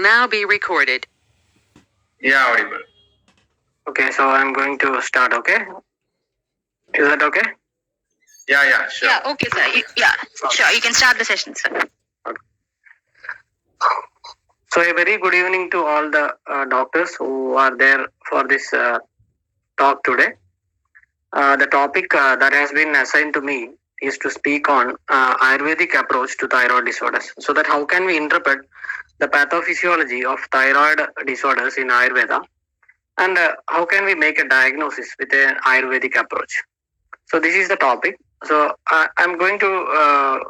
Now be recorded. Yeah, audible. Okay, so I'm going to start, okay? Is that okay? Yeah, sure. Yeah, okay, sir. Sure. You can start the session, sir. So, a very good evening to all the doctors who are there for this talk today. The topic that has been assigned to me is to speak on Ayurvedic approach to thyroid disorders. So, that how can we interpret the pathophysiology of thyroid disorders in Ayurveda, and how can we make a diagnosis with an Ayurvedic approach? So this is the topic. So I'm going to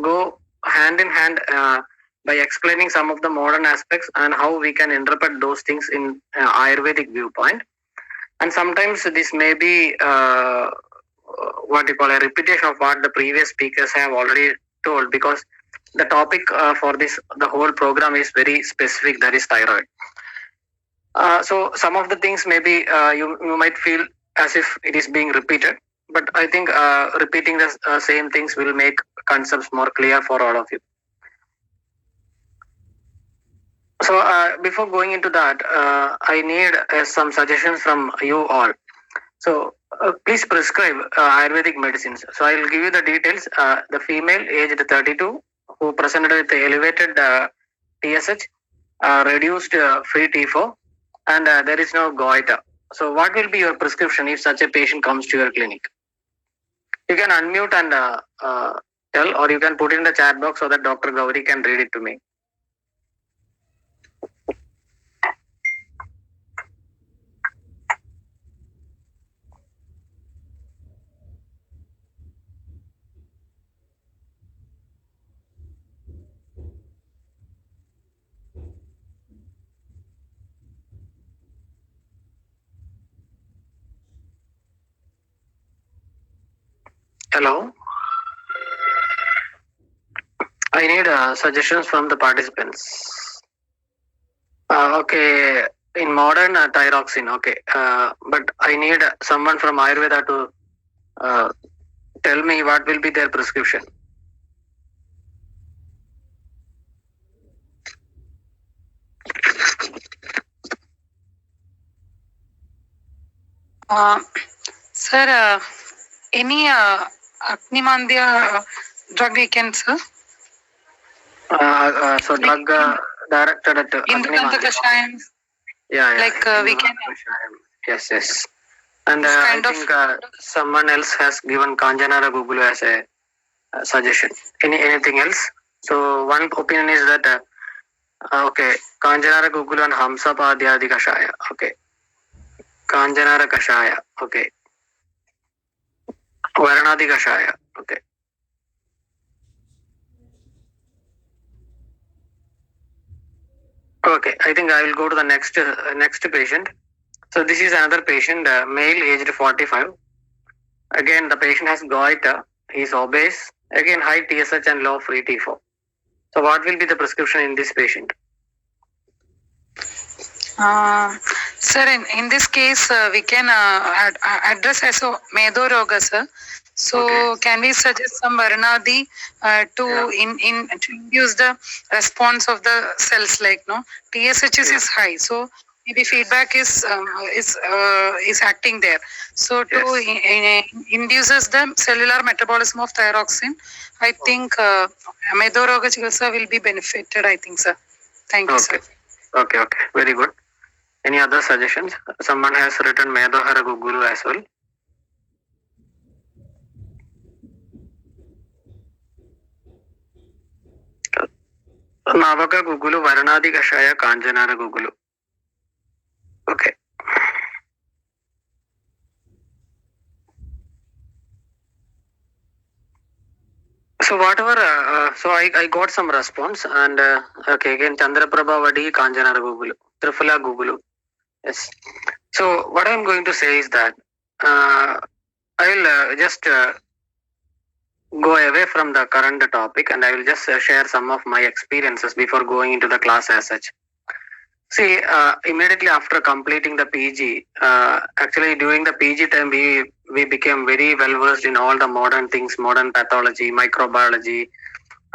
go hand in hand by explaining some of the modern aspects and how we can interpret those things in Ayurvedic viewpoint. And sometimes this may be what you call a repetition of what the previous speakers have already told, because the topic for the whole program is very specific, that is thyroid. So some of the things maybe you might feel as if it is being repeated, but I think repeating the same things will make concepts more clear for all of you. So before going into that, I need some suggestions from you all. So please prescribe Ayurvedic medicines. So I will give you the details. The female aged 32 who presented with elevated TSH, reduced free T4, and there is no goiter. So what will be your prescription if such a patient comes to your clinic? You can unmute and tell, or you can put in the chat box so that Dr. Gauri can read it to me. Hello. I need suggestions from the participants. Okay, in modern thyroxine, okay. But I need someone from Ayurveda to tell me what will be their prescription. Sir, any Agnimandia drug we can, sir? So drug directed at Indukanta Kashayam. Yeah. Like we can. Yes. And I think someone else has given Kanjanara Gugulu as a suggestion. Anything else? So one opinion is that okay, Kanjanara Gugulu and Hamsa Padhyadi Kashaya. Okay. Kanjanara Kashaya. Okay. Varanadi Kashaya. Okay. Okay, I think I will go to the next patient. So this is another patient, male aged 45. Again, the patient has goiter. He is obese. Again, high TSH and low free T4. So what will be the prescription in this patient? Sir, in this case, we can address as a Medo Roga, sir. So okay. Can we suggest some Varanadi to induce the response of the cells, like TSH is high, so maybe feedback is acting there. So to induces the cellular metabolism of thyroxine, I think Medo Roga Chikitsa will be benefited, I think, sir. Thank you, sir. Okay, very good. Any other suggestions? Someone has written Medohara Guguru as well. Navaka Gugulu, Varanadi Kashaya, Kanjanara Gugulu. Okay. So whatever, so I got some response, and okay, again Chandraprabha Vadi, Kanjanara Gugulu, Trifala Gugulu. Yes. So what I'm going to say is that I will just go away from the current topic, and I will just share some of my experiences before going into the class as such. See, immediately after completing the PG, actually during the PG time, we became very well versed in all the modern things, modern pathology, microbiology,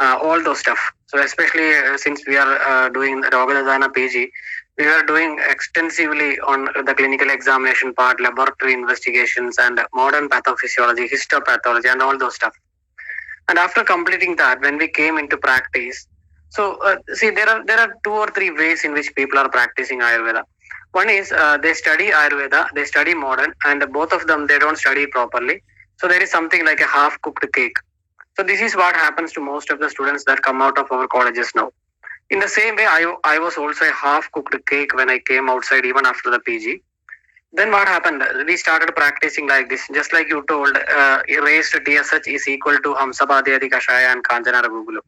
all those stuff. So especially since we are doing Rogadadana PG, we were doing extensively on the clinical examination part, laboratory investigations, and modern pathophysiology, histopathology, and all those stuff. And after completing that, when we came into practice, so see, there are 2 or 3 ways in which people are practicing Ayurveda. One is they study Ayurveda, they study modern, and both of them they don't study properly. So there is something like a half-cooked cake. So this is what happens to most of the students that come out of our colleges now. In the same way, I was also a half-cooked cake when I came outside, even after the PG. Then what happened? We started practicing like this, just like you told, raised TSH is equal to Hamsabadhyadi Kashaya and Kanjana Ragugulu.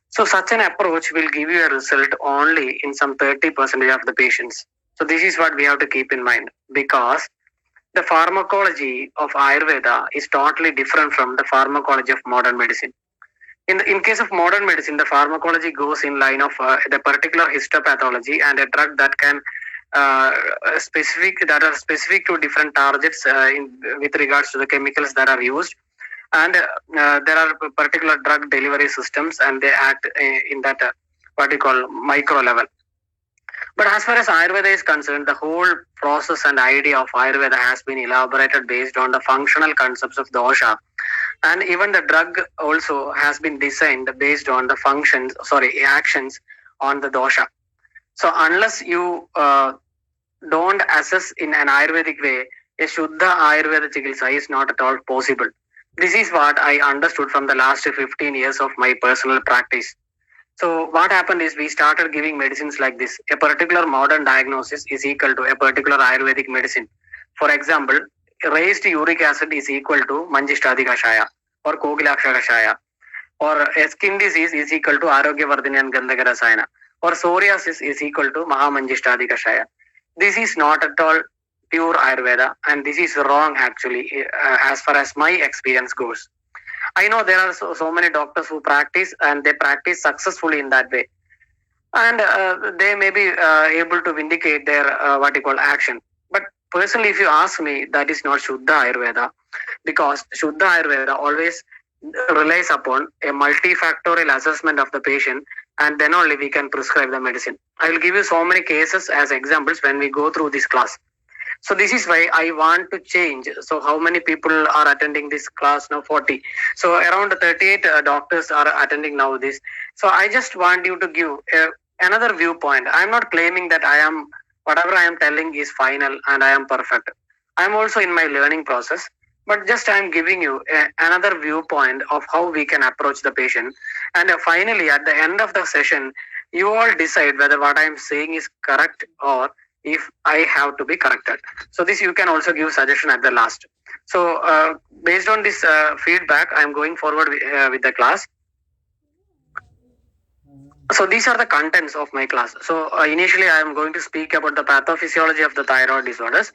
So such an approach will give you a result only in some 30% of the patients. So this is what we have to keep in mind, because the pharmacology of Ayurveda is totally different from the pharmacology of modern medicine. In case of modern medicine, the pharmacology goes in line of the particular histopathology and a drug that can are specific to different targets with regards to the chemicals that are used, and there are particular drug delivery systems, and they act in that what you call micro level. But as far as Ayurveda is concerned, the whole process and idea of Ayurveda has been elaborated based on the functional concepts of dosha, and even the drug also has been designed based on the actions on the dosha. So unless you don't assess in an Ayurvedic way, a Shuddha Ayurveda Chikitsa is not at all possible. This is what I understood from the last 15 years of my personal practice. So what happened is we started giving medicines like this. A particular modern diagnosis is equal to a particular Ayurvedic medicine. For example, raised uric acid is equal to Manjishtadi Kashaya or Kogilaksha Kashaya, or a skin disease is equal to Arogya Vardhini and Gandhaka Rasayana, or psoriasis is equal to Mahamanjishtadi Kashaya. This is not at all pure Ayurveda, and this is wrong actually, as far as my experience goes. I know there are so many doctors who practice, and they practice successfully in that way, and they may be able to vindicate their what you call action. But personally, if you ask me, that is not Shuddha Ayurveda, because Shuddha Ayurveda always relies upon a multifactorial assessment of the patient, and then only we can prescribe the medicine. I will give you so many cases as examples when we go through this class. So this is why I want to change. So how many people are attending this class now? 40. So around 38 doctors are attending now this. So I just want you to give another viewpoint. I am not claiming that whatever I am telling is final and I am perfect. I am also in my learning process. But just I am giving you another viewpoint of how we can approach the patient. And finally, at the end of the session, you all decide whether what I am saying is correct or if I have to be corrected. So this you can also give suggestion at the last. So based on this feedback, I am going forward with the class. So these are the contents of my class. So initially I am going to speak about the pathophysiology of the thyroid disorders,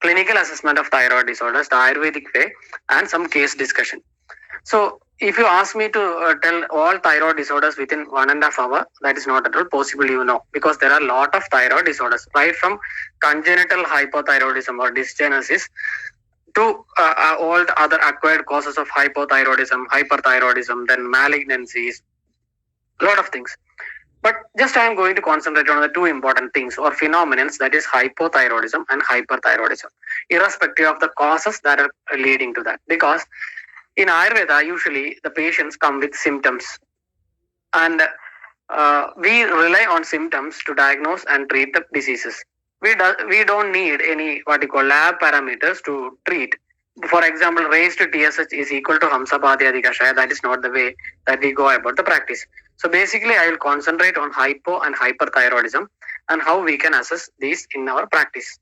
clinical assessment of thyroid disorders, the Ayurvedic way, and some case discussion. So if you ask me to tell all thyroid disorders within 1.5 hours, that is not at all possible, because there are a lot of thyroid disorders, right from congenital hypothyroidism or dysgenesis to all the other acquired causes of hypothyroidism, hyperthyroidism, then malignancies, a lot of things. But just I am going to concentrate on the 2 important things or phenomena, that is hypothyroidism and hyperthyroidism, irrespective of the causes that are leading to that. Because in Ayurveda, usually the patients come with symptoms, and we rely on symptoms to diagnose and treat the diseases. We don't need any what you call lab parameters to treat. For example, raised TSH is equal to Hamsabadhyadi Kashaya. That is not the way that we go about the practice. So basically, I will concentrate on hypo and hyperthyroidism and how we can assess these in our practice.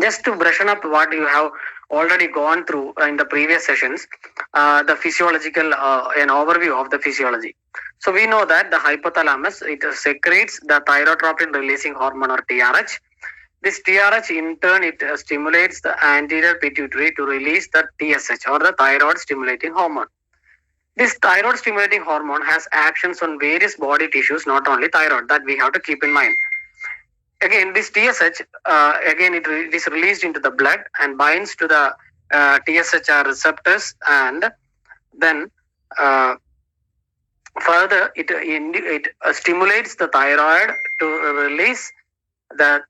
Just to brush up what you have already gone through in the previous sessions, the physiological, an overview of the physiology. So we know that the hypothalamus, it secretes the thyrotropin releasing hormone or TRH. This TRH in turn, it stimulates the anterior pituitary to release the TSH or the thyroid stimulating hormone. This thyroid stimulating hormone has actions on various body tissues, not only thyroid, that we have to keep in mind. Again, this TSH, it is released into the blood and binds to the TSHR receptors, and then Further, it stimulates the thyroid to release the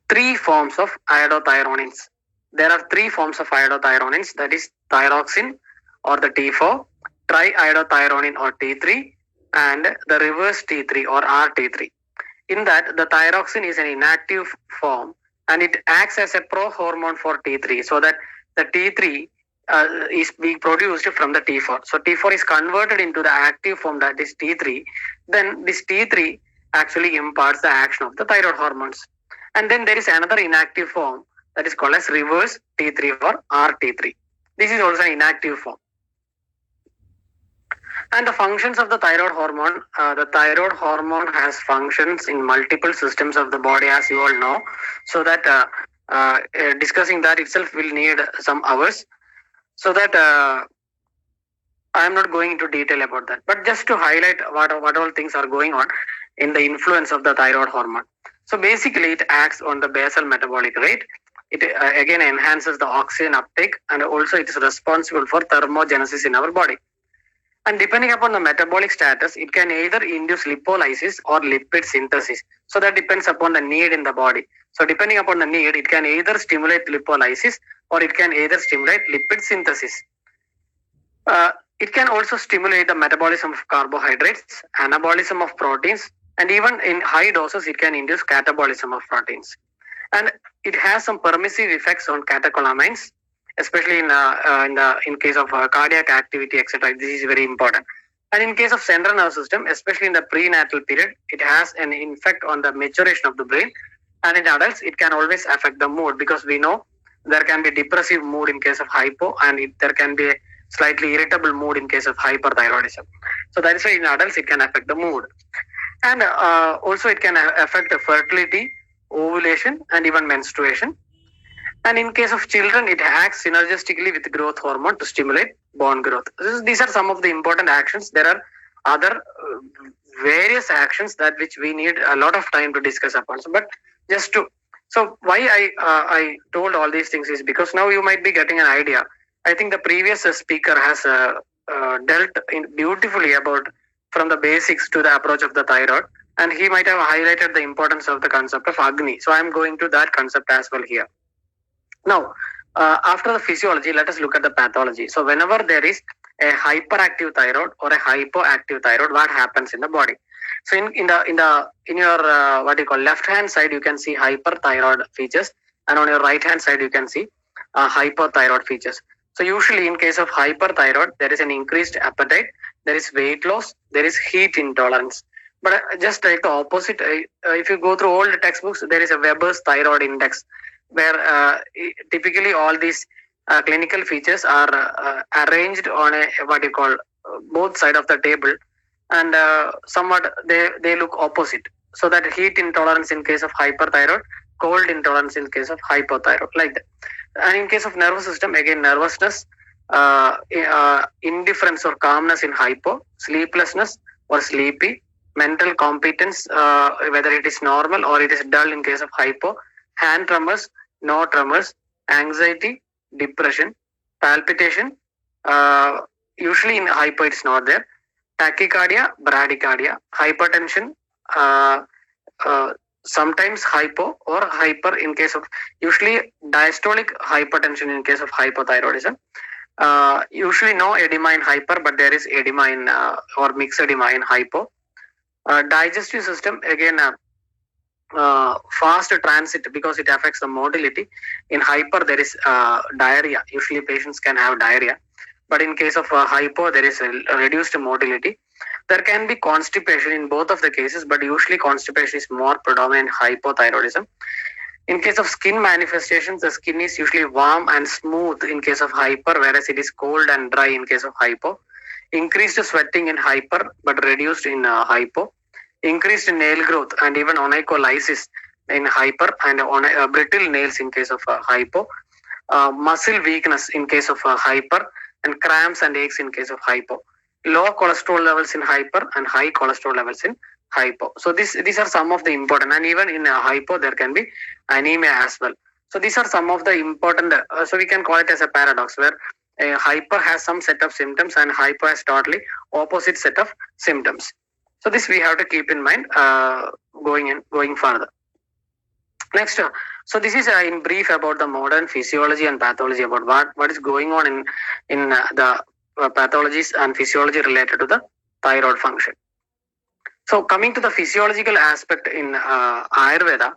three forms of iodothyronins. There are three forms of iodothyronins, that is thyroxine or the T4, triiodothyronin or T3, and the reverse T3 or RT3. In that, the thyroxine is an inactive form and it acts as a pro-hormone for T3, so that the T3 is being produced from the T4. So T4 is converted into the active form, that is T3. Then this T3 actually imparts the action of the thyroid hormones. And then there is another inactive form that is called as reverse T3 or RT3. This is also an inactive form. And the functions of the thyroid hormone has functions in multiple systems of the body, as you all know. So that discussing that itself will need some hours. So that I am not going into detail about that. But just to highlight what all things are going on in the influence of the thyroid hormone. So basically, it acts on the basal metabolic rate. It again enhances the oxygen uptake, and also it is responsible for thermogenesis in our body. And depending upon the metabolic status, it can either induce lipolysis or lipid synthesis. So that depends upon the need in the body. So depending upon the need, it can either stimulate lipolysis or it can either stimulate lipid synthesis. It can also stimulate the metabolism of carbohydrates, anabolism of proteins, and even in high doses, it can induce catabolism of proteins. And it has some permissive effects on catecholamines, especially in case of cardiac activity, etc. This is very important. And in case of central nervous system, especially in the prenatal period, it has an effect on the maturation of the brain. And in adults, it can always affect the mood, because we know there can be depressive mood in case of hypo, and there can be a slightly irritable mood in case of hyperthyroidism. So that is why in adults it can affect the mood. And also it can affect the fertility, ovulation, and even menstruation. And in case of children, it acts synergistically with growth hormone to stimulate bone growth. These are some of the important actions. There are other various actions that which we need a lot of time to discuss upon. So why I told all these things is because now you might be getting an idea. I think the previous speaker has dealt beautifully about from the basics to the approach of the thyroid, and he might have highlighted the importance of the concept of Agni. So I am going to that concept as well here. Now, after the physiology, let us look at the pathology. So whenever there is a hyperactive thyroid or a hypoactive thyroid, what happens in the body? So in your what you call left hand side, you can see hyperthyroid features, and on your right hand side, you can see hypothyroid features. So usually in case of hyperthyroid, there is an increased appetite, there is weight loss, there is heat intolerance. But just like the opposite, if you go through all the textbooks, there is a Weber's thyroid index, where typically all these clinical features are arranged on a what you call both side of the table, and somewhat they look opposite. So that heat intolerance in case of hyperthyroid, cold intolerance in case of hypothyroid, like that. And in case of nervous system, again nervousness, indifference or calmness in hypo, sleeplessness or sleepy, mental competence, whether it is normal or it is dull in case of hypo, hand tremors, no tremors, anxiety, depression, palpitation. Usually in hypo it's not there. Tachycardia, bradycardia, hypertension, sometimes hypo or hyper in case of usually diastolic hypertension in case of hypothyroidism. Usually no edema in hyper, but there is edema in or mixed edema in hypo. Digestive system, again fast transit because it affects the motility. In hyper there is diarrhea. Usually patients can have diarrhea, but in case of hypo there is a reduced motility. There can be constipation in both of the cases, but usually constipation is more predominant in hypothyroidism. In case of skin manifestations, the skin is usually warm and smooth in case of hyper, whereas it is cold and dry in case of hypo. Increased sweating in hyper, but reduced in hypo. Increased nail growth and even onycholysis in hyper, and brittle nails in case of hypo. Muscle weakness in case of hyper, and cramps and aches in case of hypo. Low cholesterol levels in hyper and high cholesterol levels in hypo. So these are some of the important, and even in hypo there can be anemia as well. So these are some of the important, so we can call it as a paradox, where hyper has some set of symptoms and hypo has totally opposite set of symptoms. So this we have to keep in mind going further. Next, so this is in brief about the modern physiology and pathology, about what is going on in the pathologies and physiology related to the thyroid function. So coming to the physiological aspect in Ayurveda,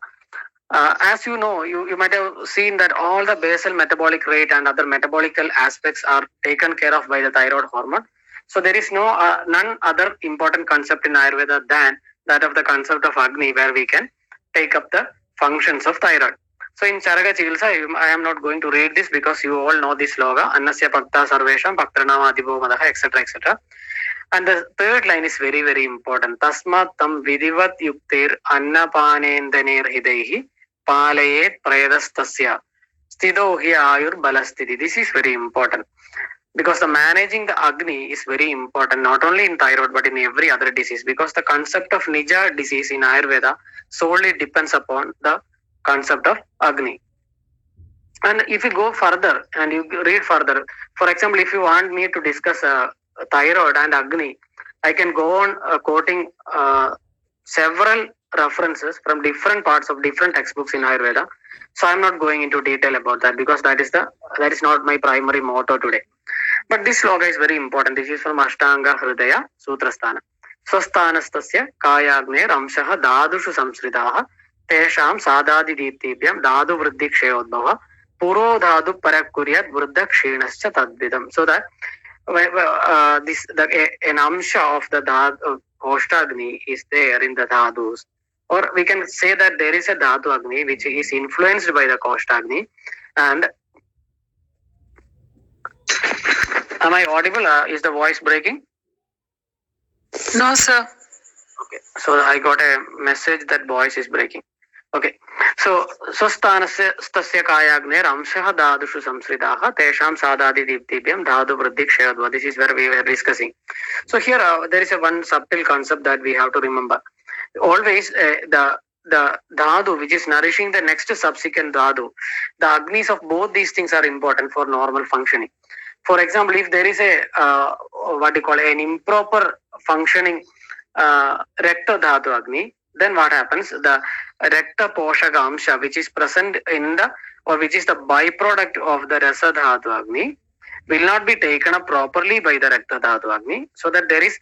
as you know, you might have seen that all the basal metabolic rate and other metabolical aspects are taken care of by the thyroid hormone. So there is none other important concept in Ayurveda than that of the concept of Agni, where we can take up the functions of thyroid. So in Charaka Chikitsa, I am not going to read this because you all know this sloga, Annasya Pakta Sarvesham Paktranam Adibo Madaha, etc. etc. And the third line is very, very important. Tasmat tam vidivat yuktir annapanendaner hidaihi palayet prayadastasya sthido hi ayur balastiti. This is very important because the managing the Agni is very important, not only in thyroid but in every other disease, because the concept of Nija disease in Ayurveda solely depends upon the concept of Agni. And if you go further and you read further, for example, if you want me to discuss thyroid and Agni, I can go on quoting several references from different parts of different textbooks in Ayurveda. So I'm not going into detail about that because that is not my primary motto today. But this sloga is very important. This is from Ashtanga Hridaya Sutrasthana. Swasthanastasya Kayagner Amshaha Dadushu Samsridaha Tesham Sadadi Deeptibhyam Dadu Vriddhi Kshayodbhava Puro Dadu Parakuryat Vruddha Kshinascha Tadvidam. So that an amsha of the Koshtagni is there in the Dhadus, or we can say that there is a Dhatu Agni which is influenced by the Koshtagni. And am I audible? Is the voice breaking? No, sir. Okay, so I got a message that voice is breaking. Okay, so Swastanasya Kayagner Amshaha Dadushu Samsridaha Tesham Sadadi Deeptibhyam Dhadu Vriddhi Kshayadva. This is where we were discussing. So here there is a one subtle concept that we have to remember. Always the dhadu which is nourishing the next subsequent dhadu, the agnis of both these things are important for normal functioning. For example, if there is a an improper functioning recta dhatu agni, then what happens? The recta poshaka amsha which is present in the, or which is the byproduct of the rasa dhatu agni, will not be taken up properly by the recta dhatu agni, so that there is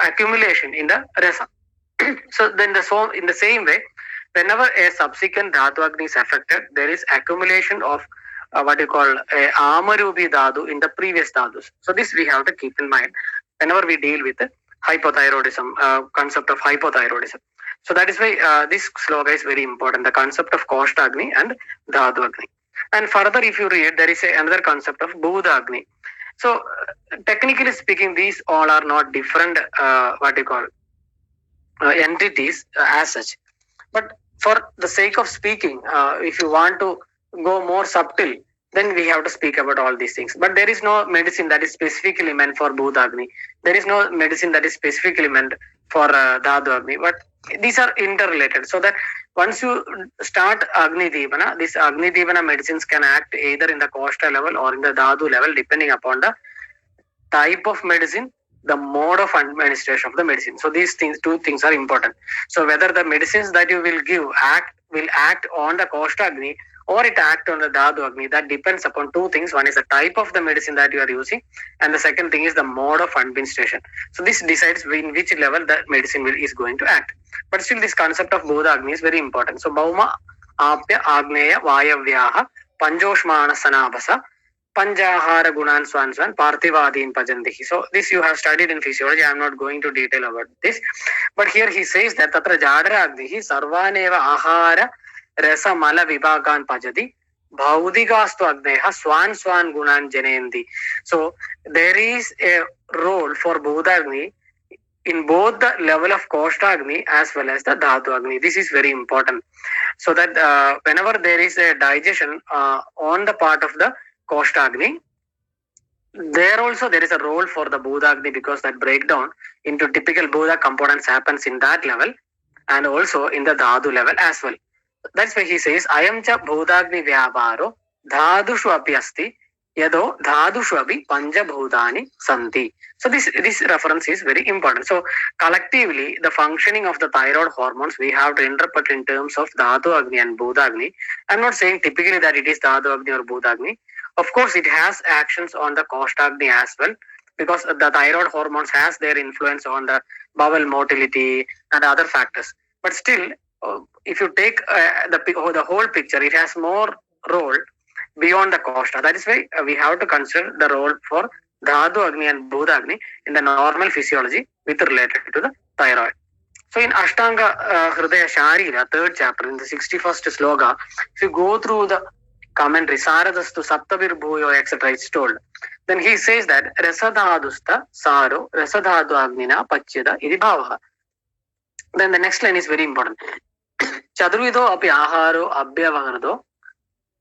accumulation in the rasa. So then in the same way, whenever a subsequent dhatu agni is affected, there is accumulation of amarubi dhatu in the previous dhadus. So this we have to keep in mind whenever we deal with hypothyroidism, concept of hypothyroidism. So that is why this sloga is very important, the concept of Koshtagni and Dhatu Agni. And further, if you read, there is another concept of Bhuda Agni. So technically speaking, these all are not different entities as such. But for the sake of speaking, if you want to go more subtle, then we have to speak about all these things. But there is no medicine that is specifically meant for Bhuda Agni. There is no medicine that is specifically meant for Dhatu Agni. But these are interrelated. So that once you start Agni Devana, these Agni Devana medicines can act either in the Koshta level or in the Dhatu level, depending upon the type of medicine, the mode of administration of the medicine. So these two things are important. So whether the medicines that you will give will act on the Koshta Agni or it act on the Dhatu Agni, that depends upon two things. One is the type of the medicine that you are using, and the second thing is the mode of administration. So this decides in which level the medicine is going to act. But still this concept of Bhuda Agni is very important. So Bhauma, Apya, Agneya, Vayavyaha, Panjoshmana Sanabhasa, Panjahara Gunan Swan Parthivadin Pajandihi. So this you have studied in physiology. I am not going to detail about this. But here he says that Tatra Jadara Agnihi Sarvaneva Ahara Rasa Mala Vibhagan Pajadi Bhaudikastu Agneha Swan Gunan Janendi. So there is a role for Bhuda Agni in both the level of Koshta Agni as well as the Dhatu Agni. This is very important. So that whenever there is a digestion on the part of the Koshta Agni, there also there is a role for the Bhuda Agni, because that breakdown into typical Bhuda components happens in that level and also in the Dhatu level as well. That's why he says, Ayam cha Bhudagni Vyabharo Dhadushu api asti yado dhadushu api panchabhutani santi. So this reference is very important. So collectively, the functioning of the thyroid hormones we have to interpret in terms of dhatu agni and bhuta agni. I'm not saying typically that it is dhatu agni or bhuta agni. Of course, it has actions on the Costa-Agni as well, because the thyroid hormones has their influence on the bowel motility and other factors. But still, if you take the whole picture, it has more role beyond the Costa. That is why we have to consider the role for Dhatu Agni and Bhuta Agni in the normal physiology with related to the thyroid. So in Ashtanga Hridaya Sharira, third chapter, in the 61st sloka, if you go through the commentary, Saradastu Saptabir Bhuyo, etc., it's told. Then he says that Rasadhadusta Saro Rasadhadu Agnina Pachyada Idi Bhavaha. Then the next line is very important. Chadruvido api aharo abhyavaharado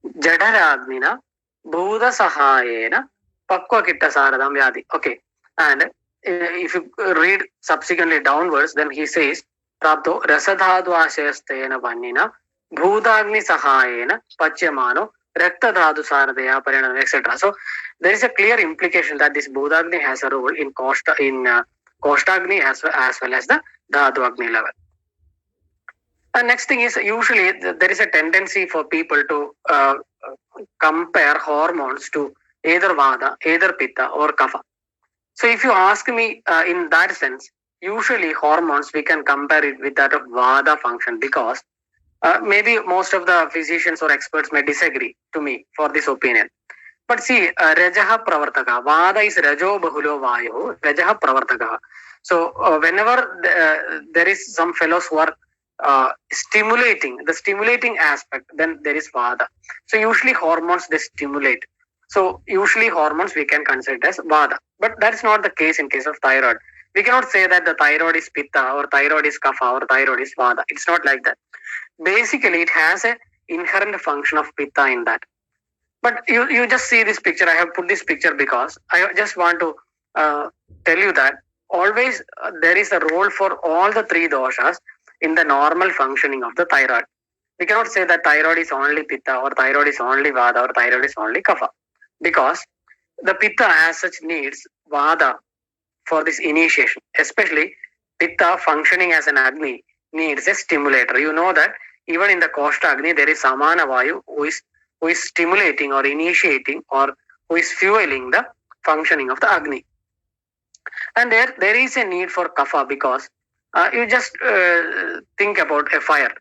Jadaragmina Buddha Sahayena Pakwa Kitta Saradam Vyadi. Okay. And if you read subsequently downwards, then he says Prapto Rasadhadu Ashayastena Vanina Bhudagni Sahayena Pachyamano Raktadhadu Saradaya Parinam, etc. So there is a clear implication that this Bhudagni has a role in Costa-Agni as well as the Dhatu Agni level. And next thing is, usually there is a tendency for people to compare hormones to either Vata, either Pitta or Kapha. So if you ask me in that sense, usually hormones we can compare it with that of Vata function, because maybe most of the physicians or experts may disagree to me for this opinion. But see, Rajaha Pravartaka, Vada is Rajo Bahulo Vayo, Rajaha Pravartaka. So whenever there is some fellows who are stimulating aspect, then there is Vada. So usually hormones, they stimulate. So usually hormones we can consider as Vada. But that is not the case in case of thyroid. We cannot say that the thyroid is Pitta or thyroid is Kapha or thyroid is Vada. It's not like that. Basically, it has an inherent function of Pitta in that. But you just see this picture. I have put this picture because I just want to tell you that always there is a role for all the three doshas in the normal functioning of the thyroid. We cannot say that thyroid is only Pitta or thyroid is only Vata or thyroid is only Kapha, because the Pitta as such needs Vata for this initiation. Especially Pitta functioning as an Agni needs a stimulator. You know that even in the Costa Agni there is Samana Vayu who is stimulating or initiating or who is fueling the functioning of the Agni. And there is a need for Kapha, because you just think about a fire.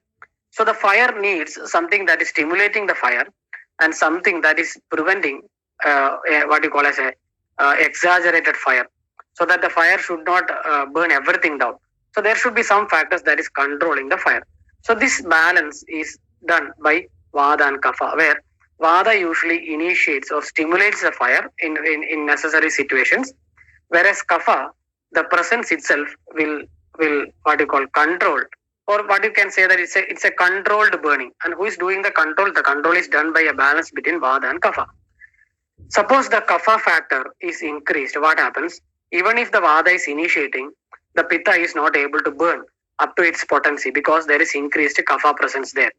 So the fire needs something that is stimulating the fire and something that is preventing what you call as a exaggerated fire, so that the fire should not burn everything down. So there should be some factors that is controlling the fire. So this balance is done by Vada and Kapha, where Vada usually initiates or stimulates the fire in necessary situations, whereas Kapha, the presence itself will what you call control, or what you can say that it's a controlled burning. And who is doing the control? The control is done by a balance between Vada and Kapha. Suppose the Kapha factor is increased, what happens? Even if the Vada is initiating, the Pitta is not able to burn up to its potency because there is increased Kapha presence there.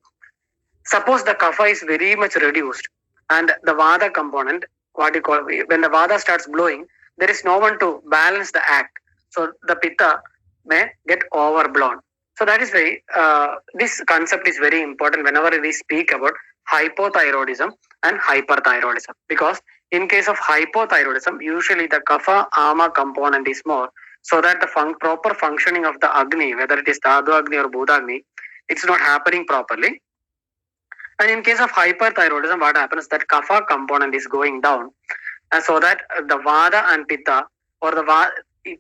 Suppose the Kapha is very much reduced and the Vada component, what you call, when the Vada starts blowing, there is no one to balance the act. So the Pitta may get overblown. So that is why this concept is very important whenever we speak about hypothyroidism and hyperthyroidism. Because in case of hypothyroidism, usually the Kapha Ama component is more, so that the proper functioning of the Agni, whether it is Dhatu Agni or Bhuta Agni, it's not happening properly. And in case of hyperthyroidism, what happens? That Kapha component is going down, and so that the Vada and Pitta, or the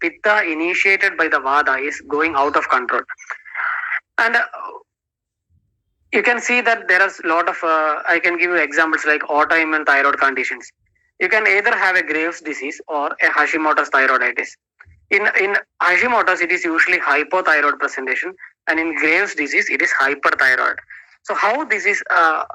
Pitta initiated by the Vada, is going out of control. And you can see that there is a lot of, I can give you examples like autoimmune thyroid conditions. You can either have a Graves' disease or a Hashimoto's thyroiditis. In Hashimoto's, it is usually hypothyroid presentation, and in Graves' disease, it is hyperthyroid. So how this is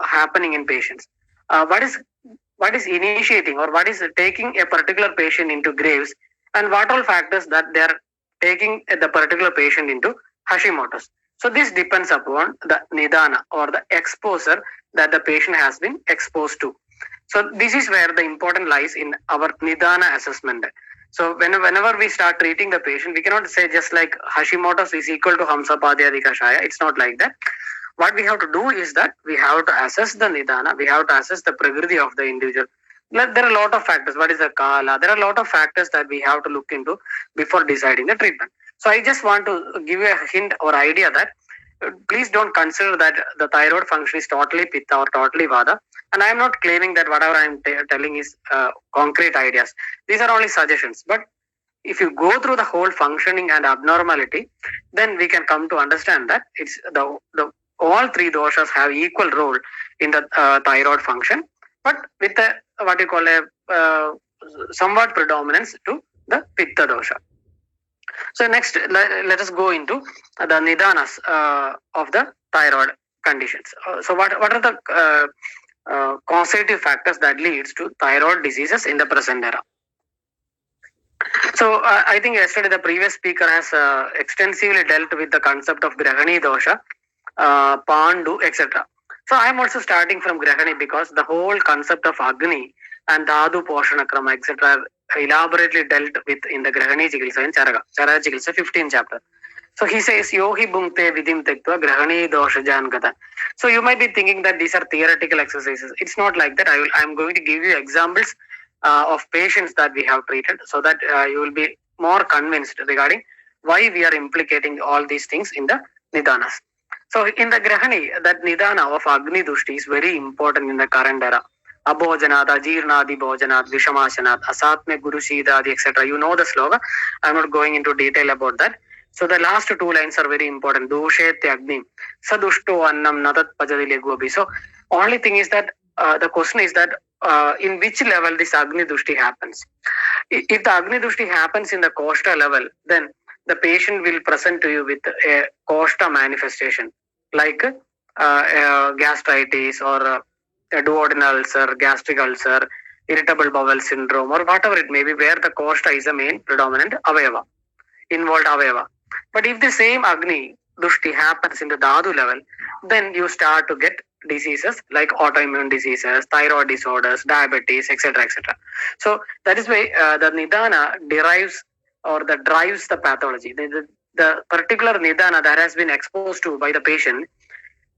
happening in patients? What is initiating or what is taking a particular patient into Graves, and what all factors that they are taking the particular patient into Hashimoto's? So this depends upon the nidana or the exposure that the patient has been exposed to. So this is where the important lies in our Nidana assessment. So whenever we start treating the patient, we cannot say just like Hashimoto's is equal to Hamsapadyadi Kashaya. It's not like that. What we have to do is that we have to assess the Nidana, we have to assess the Prakriti of the individual. There are a lot of factors. What is the Kala? There are a lot of factors that we have to look into before deciding the treatment. So I just want to give you a hint or idea that please don't consider that the thyroid function is totally Pitta or totally Vata. And I am not claiming that whatever I am telling is concrete ideas. These are only suggestions. But if you go through the whole functioning and abnormality, then we can come to understand that it's the all three doshas have equal role in the thyroid function, but with a what you call a somewhat predominance to the Pitta dosha. So next, let us go into the Nidanas of the thyroid conditions. So what are the causative factors that leads to thyroid diseases in the present era? So I think yesterday the previous speaker has extensively dealt with the concept of Grahani dosha, Pandu, etc. So I am also starting from Grahani because the whole concept of Agni and Dhatu Poshana Krama, etc. elaborately dealt with in the Grahani Chikilsa in Charaga Chikilsa 15th chapter. So he says, Yohi Bhungte Vidim Tektva Grahani Dosha Jangata. So you might be thinking that these are theoretical exercises. It's not like that. I am going to give you examples of patients that we have treated so that you will be more convinced regarding why we are implicating all these things in the Nidanas. So in the Grahani, that Nidana of Agni Dushti is very important in the current era. Abhojanat, Ajirnadi Bhojanat, Vishamashanat, Asatme Guru Shidadi, etc. You know the sloga. I'm not going into detail about that. So the last two lines are very important. Dushet Agni, Sadushto Annam Nadat Pajadile Gobi. So only thing is that the question is that in which level this Agni Dushti happens. If the Agni Dushti happens in the Koshta level, then the patient will present to you with a Koshta manifestation like gastritis or duodenal ulcer, gastric ulcer, irritable bowel syndrome, or whatever it may be, where the Koshta is the main predominant avayava, involved avayava. But if the same Agni Dushti happens in the Dhatu level, then you start to get diseases like autoimmune diseases, thyroid disorders, diabetes, etc., etc. So that is why the Nidana derives or that drives the pathology. The particular Nidana that has been exposed to by the patient,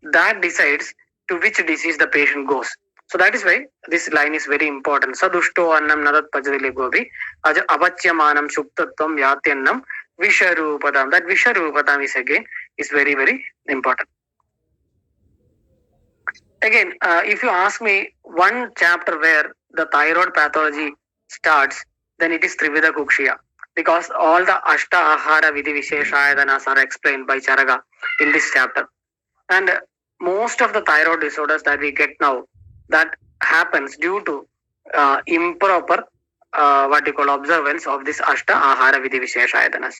that decides to which disease the patient goes. So that is why this line is very important. Sadushto annam nadat pajadile gobi, avachyamanam shuktatvam yatyannam visharupadam. That visharupadam is very, very important. Again, if you ask me one chapter where the thyroid pathology starts, then it is Trivida Kukshiya. Because all the Ashta Ahara Vidhi Visheshayadanas are explained by Charaga in this chapter. And most of the thyroid disorders that we get now, that happens due to improper observance of this Ashta Ahara Vidhi Visheshayadanas.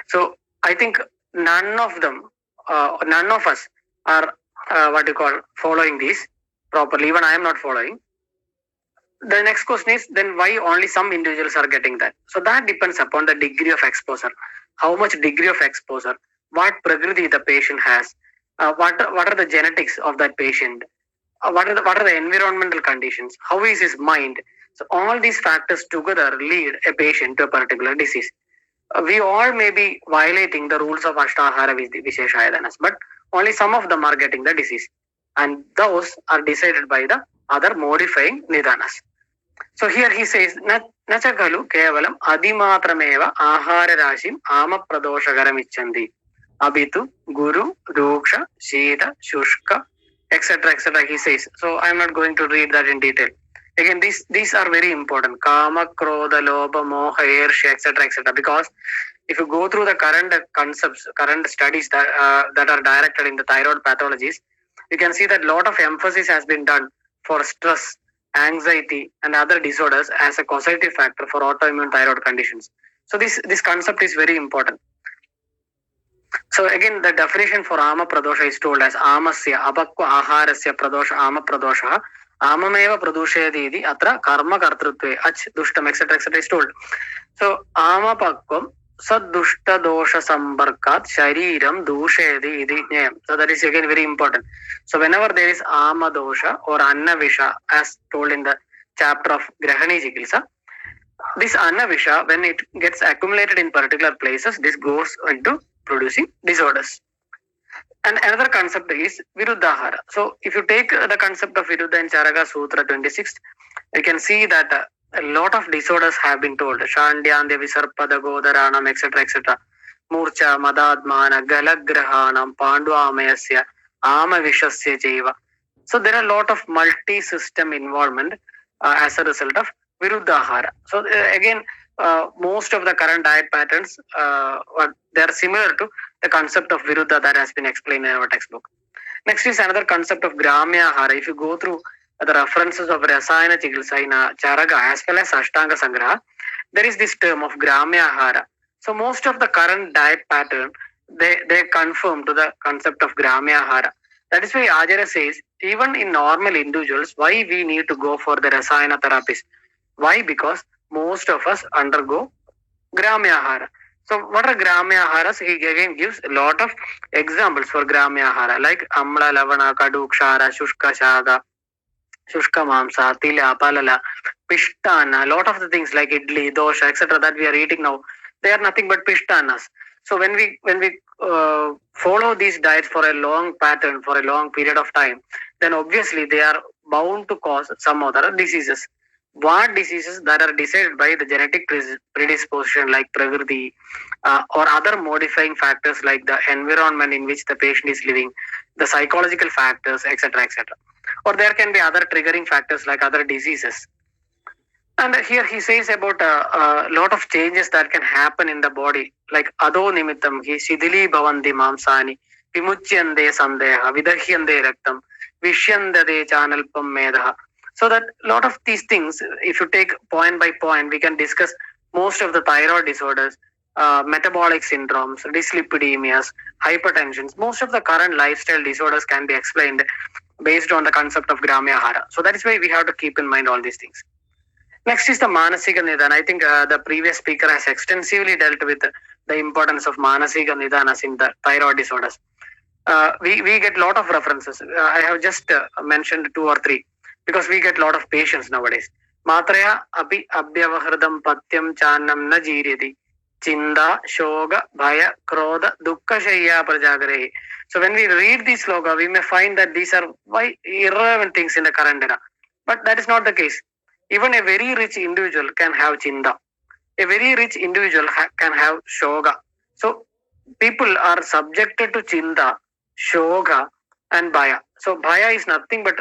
So I think none of us are following these properly. Even I am not following. The next question is then why only some individuals are getting that? So that depends upon the degree of exposure. How much degree of exposure? What prakriti the patient has? What are the genetics of that patient? What are the environmental conditions? How is his mind? So all these factors together lead a patient to a particular disease. We all may be violating the rules of Ashtahara Visheshayadanas, but only some of them are getting the disease. And those are decided by the other modifying Nidanas. So here he says, Nachakalu Kevalam Adimatrameva Ahara Rashim Ama Pradoshagaram Ichandi. Abitu, Guru, Ruksha, Shita, Shushka, etc. etc. he says. So I am not going to read that in detail. Again, these are very important. Kama, Krodha, Lobha, Moha, Ersha, etc. etc. Because if you go through the current concepts, current studies that are directed in the thyroid pathologies, you can see that a lot of emphasis has been done for stress, anxiety, and other disorders as a causative factor for autoimmune thyroid conditions. So this concept is very important. So again, the definition for Ama Pradosha is told as Amasya Abakwa Aharasya Pradosha Ama Pradosha Amameva Pradushedidi Atra Karma Kartrutve Ach Dushtam etc. etc. is told. So Ama Pakvam Sad Dushta Dosha Sambarkat Shariram Dushedi Idi. So that is again very important. So whenever there is Ama Dosha or Anna Visha as told in the chapter of Grahani Chikitsa. This Annavisha, when it gets accumulated in particular places, this goes into producing disorders. And another concept is Viruddhahara. So if you take the concept of Viruddha in Charaka Sutra 26, you can see that a lot of disorders have been told. Shandhyandya Visarpada Godaranam, etc. etc. Murcha, Madadmana, Galagrahanam, Panduamayasya, Amavishasya Jaiva. So there are a lot of multi-system involvement as a result of Viruddhahara. So again, most of the current diet patterns, they are similar to the concept of Viruddha that has been explained in our textbook. Next is another concept of Gramyahara. If you go through the references of Rasayana Chikitsa in Charaka as well as Ashtanga Sangraha, there is this term of Gramyahara. So most of the current diet pattern, they conform to the concept of Gramyahara. That is why Ajara says, even in normal individuals, why we need to go for the Rasayana therapies? Why? Because most of us undergo Gramyahara. So what are Gramyaharas? He again gives a lot of examples for Gramyahara, like Amla, Lavana, Kadu, Kshara, Shushka, Shaga, Shushka Mamsa, Tila, Palala, Pishtana, a lot of the things like Idli, Dosha, etc. that we are eating now, they are nothing but Pishtanas. So when we follow these diets for a long pattern, for a long period of time, then obviously they are bound to cause some other diseases. What diseases that are decided by the genetic predisposition like Prakriti or other modifying factors like the environment in which the patient is living, the psychological factors, etc. etc. Or there can be other triggering factors like other diseases. And here he says about a lot of changes that can happen in the body, like Ado Nimittam, he Shidili Bhavanti Mamsani, Vimuchyande Sandeha, Vidahyande Raktam, Vishyandade Chanalpam Medha. So that a lot of these things, if you take point by point, we can discuss most of the thyroid disorders, metabolic syndromes, dyslipidemias, hypertensions. Most of the current lifestyle disorders can be explained based on the concept of Gramyahara. So that is why we have to keep in mind all these things. Next is the Manasika Nidana. I think the previous speaker has extensively dealt with the importance of Manasika Nidanas in the thyroid disorders. We get a lot of references. I have just mentioned 2 or 3 because we get a lot of patients nowadays. Matraya api abhyavahridam patyam chanam na jiryati chinda shoga bhaya krodha dukkha shayya prajagarehi. So when we read this sloka, we may find that these are irrelevant things in the current era. But that is not the case. Even a very rich individual can have chinda. A very rich individual can have shoga. So people are subjected to chinda, shoga and bhaya. So bhaya is nothing but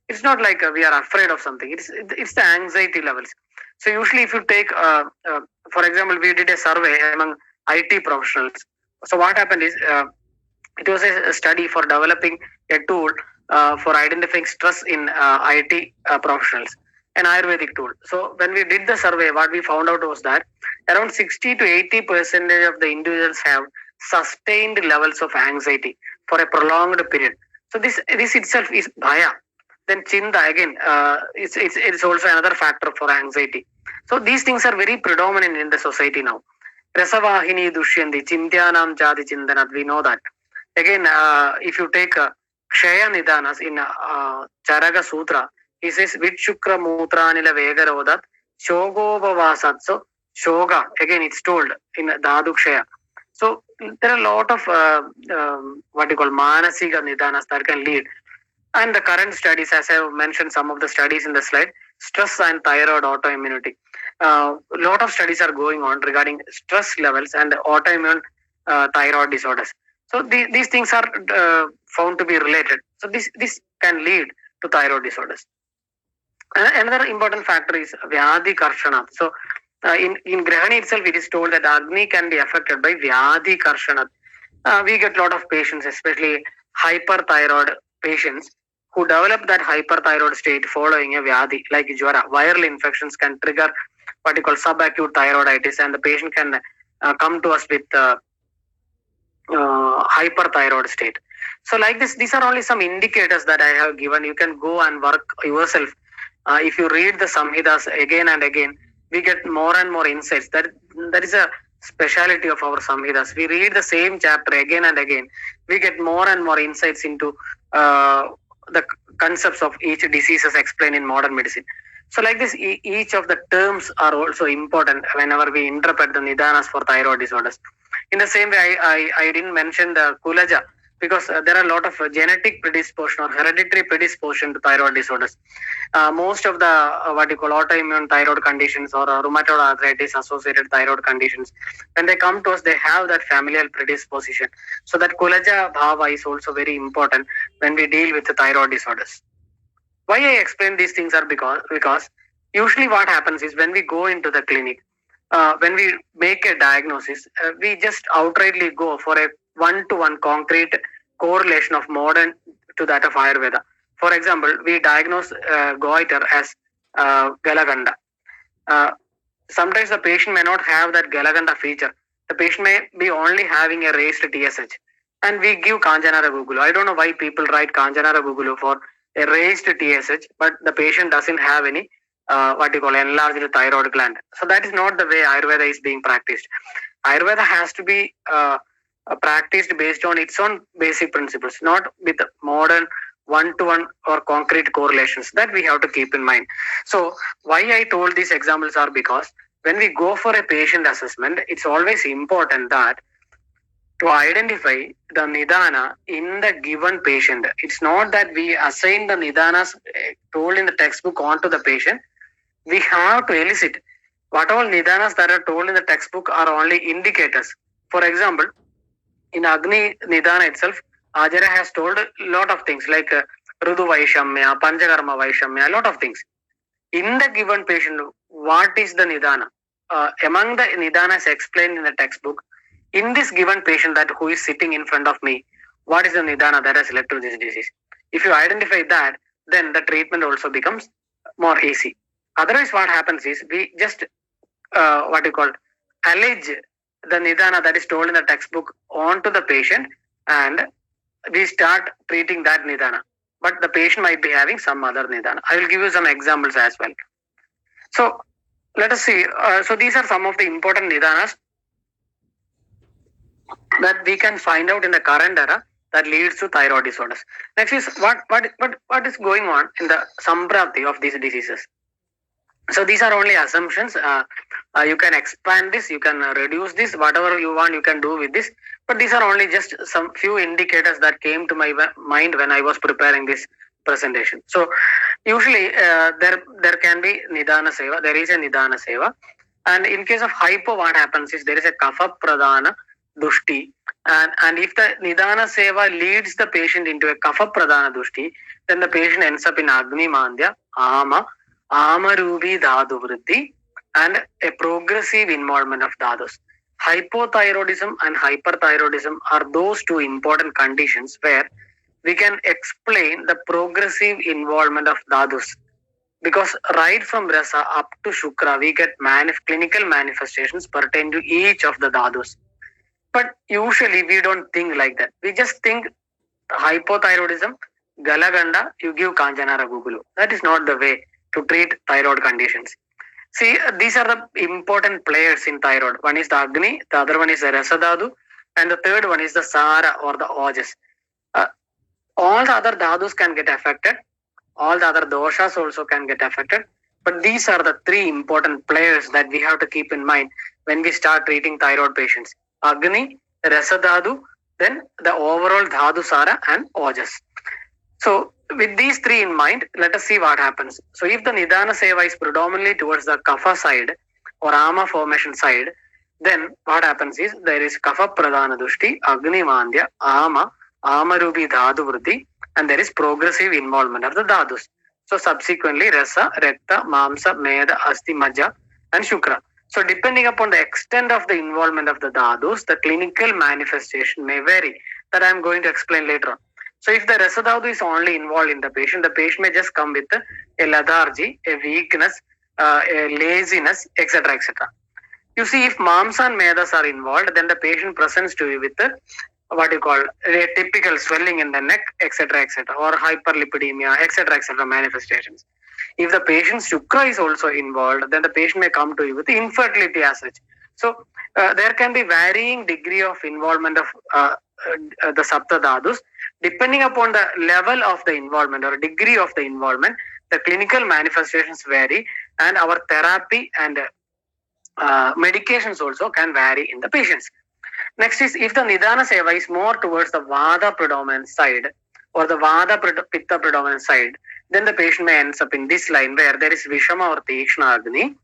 it's not like we are afraid of something. It's the anxiety levels. So usually if you take, for example, we did a survey among IT professionals. So what happened is, it was a study for developing a tool for identifying stress in IT professionals, an Ayurvedic tool. So when we did the survey, what we found out was that around 60 to 80% of the individuals have sustained levels of anxiety for a prolonged period. So this itself is bhaya. Then chinda again, it's also another factor for anxiety. So these things are very predominant in the society now. Rasavahini dushyanti chintyanam jati chindanat, we know that. Again, if you take Kshaya Nidanas in Charaka Sutra, he says Vitshukra Mutranila Vegarodat Shogobavasat. So Shoga, again it's told in Dhadu Kshaya. So there are a lot of what you call Manasika Nidanas that can lead. And the current studies, as I have mentioned some of the studies in the slide, stress and thyroid autoimmunity. A lot of studies are going on regarding stress levels and autoimmune thyroid disorders. So these things are found to be related. So this can lead to thyroid disorders. Another important factor is Vyadhi Karshana. So in Grahani itself, it is told that Agni can be affected by Vyadhi Karshana. We get a lot of patients, especially hyperthyroid patients, who develop that hyperthyroid state following a Vyadhi, like Jwara. Viral infections can trigger what you call subacute thyroiditis, and the patient can come to us with hyperthyroid state. So like this, these are only some indicators that I have given. You can go and work yourself. If you read the Samhitas again and again, we get more and more insights. That is a speciality of our Samhitas. We read the same chapter again and again. We get more and more insights into the concepts of each diseases explained in modern medicine. So like this, each of the terms are also important whenever we interpret the nidanas for thyroid disorders. In the same way, I didn't mention the kulaja because there are a lot of genetic predisposition or hereditary predisposition to thyroid disorders. Most of the what you call autoimmune thyroid conditions or rheumatoid arthritis associated thyroid conditions, when they come to us, they have that familial predisposition. So that kulaja bhava is also very important when we deal with the thyroid disorders. Why I explain these things are because usually what happens is when we go into the clinic, when we make a diagnosis, we just outrightly go for a one-to-one concrete correlation of modern to that of Ayurveda. For example, we diagnose goiter as Galaganda. Uh, Sometimes the patient may not have that Galaganda feature. The patient may be only having a raised TSH. And we give Kanjanara Gugulu. I don't know why people write Kanjanara Gugulu for a raised TSH, but the patient doesn't have any what you call enlarged thyroid gland. So that is not the way Ayurveda is being practiced. Ayurveda has to be practiced based on its own basic principles, not with modern one-to-one or concrete correlations. That we have to keep in mind. So why I told these examples are because when we go for a patient assessment, it's always important that to identify the nidana in the given patient. It's not that we assign the nidanas told in the textbook onto the patient. We have to elicit what all nidanas that are told in the textbook are only indicators. For example, in Agni Nidana itself, Acharya has told a lot of things like Rudu Vaishamya, Panchakarma Vaishamya, a lot of things. In the given patient, what is the Nidana? Among the Nidanas explained in the textbook, in this given patient that who is sitting in front of me, what is the Nidana that has led to this disease? If you identify that, then the treatment also becomes more easy. Otherwise, what happens is we just what you call allege the nidana that is told in the textbook onto the patient, and we start treating that nidana. But the patient might be having some other nidana. I will give you some examples as well. So let us see. So these are some of the important nidanas that we can find out in the current era that leads to thyroid disorders. Next is what is going on in the samprapti of these diseases. So these are only assumptions. You can expand this, you can reduce this, whatever you want, you can do with this. But these are only just some few indicators that came to my mind when I was preparing this presentation. So usually there can be nidana seva. There is a nidana seva, and in case of hypo, what happens is there is a kapha pradhana dushti, and if the nidana seva leads the patient into a kapha pradhana dushti, then the patient ends up in agni mandya, Amarubi dhadu vriddhi, and a progressive involvement of dhadus. Hypothyroidism and hyperthyroidism are those two important conditions where we can explain the progressive involvement of dhadus. Because right from rasa up to shukra, we get clinical manifestations pertaining to each of the dhadus. But usually we don't think like that. We just think hypothyroidism, galaganda, you give Kanjanara Gugulu. That is not the way to treat thyroid conditions. See, these are the important players in thyroid. One is the Agni, the other one is the Rasadhadu, and the third one is the Sara or the Ojas. All the other dhadus can get affected. All the other doshas also can get affected. But these are the three important players that we have to keep in mind when we start treating thyroid patients. Agni, Rasadhadu, then the overall dhadu Sara and Ojas. So with these three in mind, let us see what happens. So if the Nidana Seva is predominantly towards the Kapha side or Ama formation side, then what happens is there is Kapha Pradhana Dushti, Agni Mandya, Amarubi Dhadu Vriddhi, and there is progressive involvement of the Dhadus. So subsequently Rasa, Rekta, Mamsa, Meda, Asti, Majja, and Shukra. So depending upon the extent of the involvement of the Dhadus, the clinical manifestation may vary. That I am going to explain later on. So if the Rasadhadu is only involved in the patient may just come with a lethargy, a weakness, a laziness, etc. etc. You see, if Mamsa and Medas are involved, then the patient presents to you with what you call a typical swelling in the neck, etc. etc. or hyperlipidemia, etc. etc. manifestations. If the patient's Shukra is also involved, then the patient may come to you with infertility as such. So there can be varying degree of involvement of the Sapta Dhadus. Depending upon the level of the involvement or degree of the involvement, the clinical manifestations vary, and our therapy and medications also can vary in the patients. Next is if the Nidana Seva is more towards the Vada predominant side or the Vada Pitta predominant side, then the patient may ends up in this line where there is Vishama or Tikshna Agni.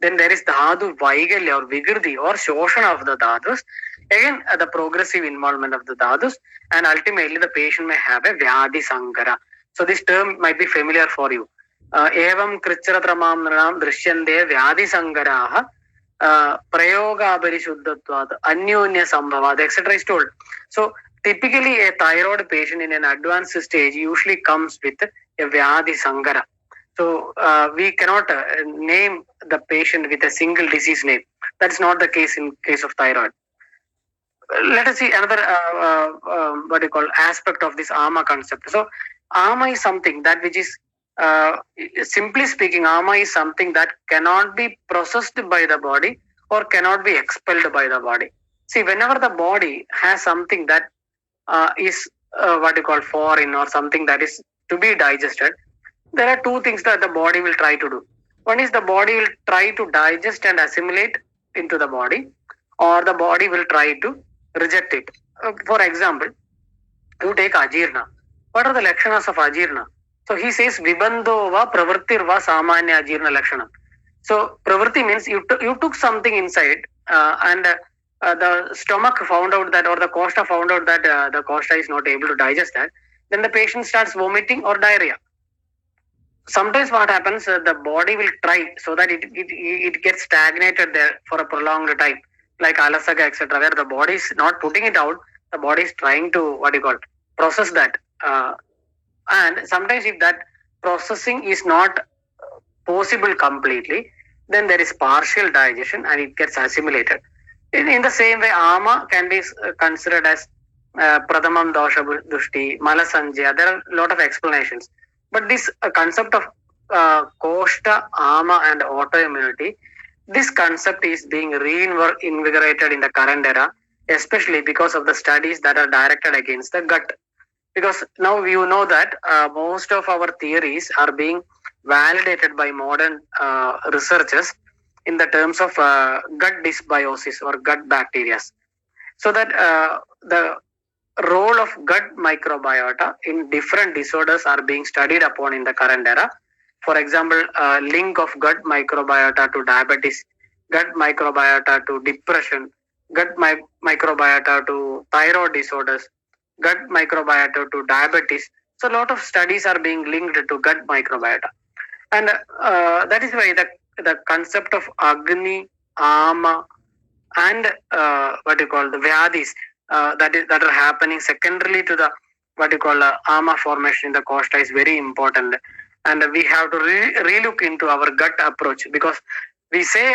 Then there is Dhadu Vaigalya or Vigirdi or Shoshana of the Dhadus. Again, the progressive involvement of the Dhadus, and ultimately the patient may have a Vyadi Sankara. So this term might be familiar for you. Evam Kricharatramam Drishyande Vyadi Sankaraha Prayoga Parishuddatvad Anyonya Sambhavad, etc. is told. So typically a thyroid patient in an advanced stage usually comes with a Vyadi Sankara. So we cannot name the patient with a single disease name. That's not the case in case of thyroid. Let us see another what you call aspect of this ama concept. So ama is something that which is simply speaking, ama is something that cannot be processed by the body or cannot be expelled by the body. See, whenever the body has something that is what you call foreign or something that is to be digested, there are two things that the body will try to do. One is the body will try to digest and assimilate into the body, or the body will try to reject it. For example, you take ajirna. What are the lakshanas of ajirna? So he says vibandho va pravrittir va samanya ajirna lakshana. So pravritti means you took something inside and the stomach found out that, or the kosta found out that the kosta is not able to digest that. Then the patient starts vomiting or diarrhea. Sometimes what happens, the body will try so that it gets stagnated there for a prolonged time, like alasaga, etc., where the body is not putting it out, the body is trying to process that. And sometimes if that processing is not possible completely, then there is partial digestion and it gets assimilated. In the same way, ama can be considered as pradhamam dosha dushti, malasanjaya. There are a lot of explanations. But this concept of koshta, ama and autoimmunity, this concept is being reinvigorated in the current era, especially because of the studies that are directed against the gut. Because now you know that most of our theories are being validated by modern researchers in the terms of gut dysbiosis or gut bacteria. So that the role of gut microbiota in different disorders are being studied upon in the current era. For example, link of gut microbiota to diabetes, gut microbiota to depression, gut microbiota to thyroid disorders, gut microbiota to diabetes. So a lot of studies are being linked to gut microbiota. And that is why the concept of Agni, Ama, and the Vyadis that are happening secondarily to the ama formation in the costa is very important, and we have to relook into our gut approach, because we say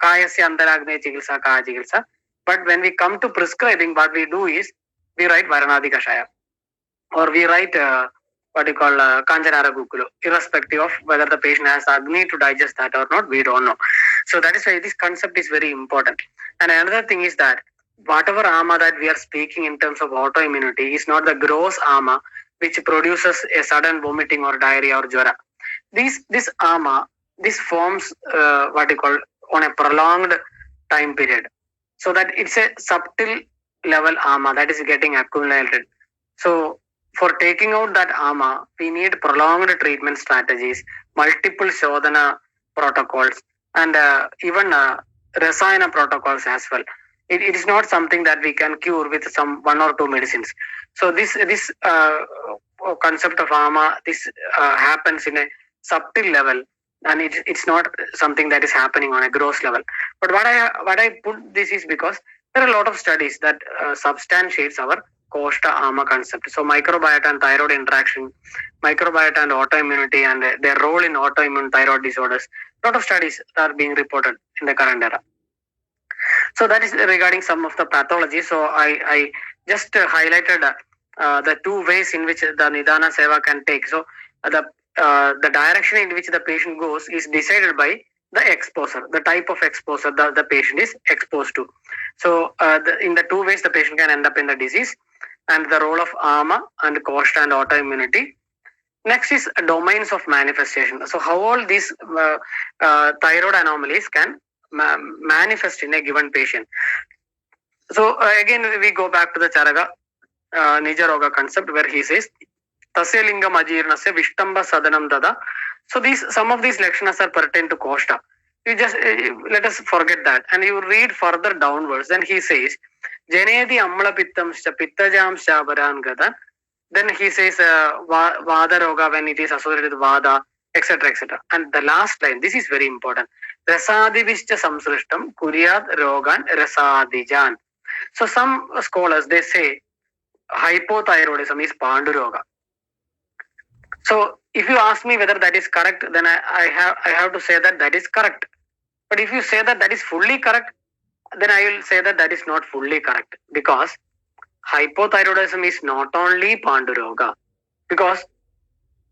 kayasya antaragni chikitsa kaya chikitsa, but when we come to prescribing, what we do is we write Varanadi Kashaya or we write Kanjanara Gukulu, irrespective of whether the patient has Agni to digest that or not, we don't know. So that is why this concept is very important. And another thing is that whatever ama that we are speaking in terms of autoimmunity is not the gross ama which produces a sudden vomiting or diarrhea or jwara. This ama, this forms on a prolonged time period, so that it's a subtle level ama that is getting accumulated. So for taking out that ama, we need prolonged treatment strategies, multiple shodhana protocols, and even rasayana protocols as well. It is not something that we can cure with some one or two medicines. So this concept of ama, this happens in a subtle level, and it's not something that is happening on a gross level. But what I put this is because there are a lot of studies that substantiates our koshta ama concept. So microbiota and thyroid interaction, microbiota and autoimmunity, and their role in autoimmune thyroid disorders. A lot of studies are being reported in the current era. So that is regarding some of the pathology. So I just highlighted the two ways in which the Nidana Seva can take. So the direction in which the patient goes is decided by the exposure, the type of exposure the patient is exposed to. So in the two ways the patient can end up in the disease. and the role of ama and koshta and autoimmunity. Next is domains of manifestation. So how all these thyroid anomalies can manifest in a given patient. So again we go back to the Charaga Nijaroga concept where he says Tasya lingam ajirnasya vishtamba sadanam dada. So these some of these lakshanas are pertain to koshta. You just let us forget that, and you read further downwards. Then he says Janedi amla pittamscha pittajamscha varangada. Then he says vada roga when it is associated with vada, etc., etc. And the last line, this is very important. Rasadivischa samsrishtam kuryat rogan rasadijan. So some scholars they say hypothyroidism is panduroga. So if you ask me whether that is correct, then I have to say that that is correct. But if you say that that is fully correct, then I will say that that is not fully correct, because hypothyroidism is not only Panduroga, because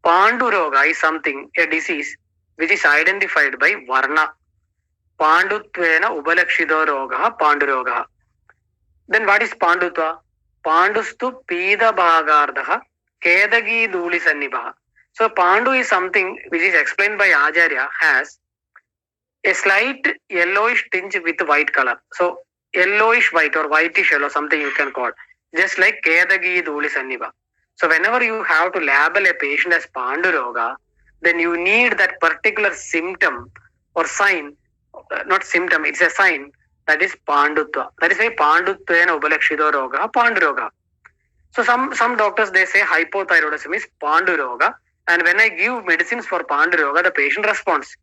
Panduroga is something, a disease which is identified by Varna. Pandutvena Ubalakshido Roga Panduroga. Then what is Pandutva? Pandustu Pida Bhagardaha Kedagi Duli Sannibaha. So Pandu is something which is explained by Acharya has a slight yellowish tinge with white color. So yellowish white or whitish yellow, something you can call. Just like Kedagi Duli Sanniba. So whenever you have to label a patient as Panduroga, then you need that particular symptom or sign, not symptom, it's a sign, that is Pandutva. That is why Pandutvena Ubalakshido Roga, Panduroga. So some doctors they say hypothyroidism is Panduroga, and when I give medicines for Panduroga, the patient responds.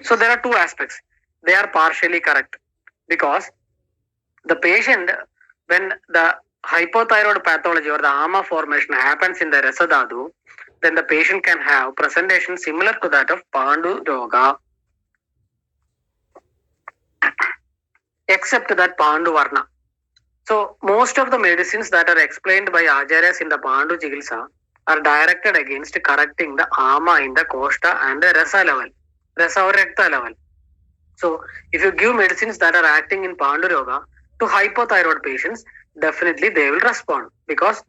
So there are two aspects. They are partially correct, because the patient, when the hypothyroid pathology or the ama formation happens in the Rasadadu, then the patient can have presentation similar to that of Panduroga, except that Pandu Varna. So most of the medicines that are explained by Acharyas in the Pandu Chikitsa are directed against correcting the ama in the koshta and the rasa level, rasa or rekta level. So if you give medicines that are acting in Panduroga to hypothyroid patients, definitely they will respond, because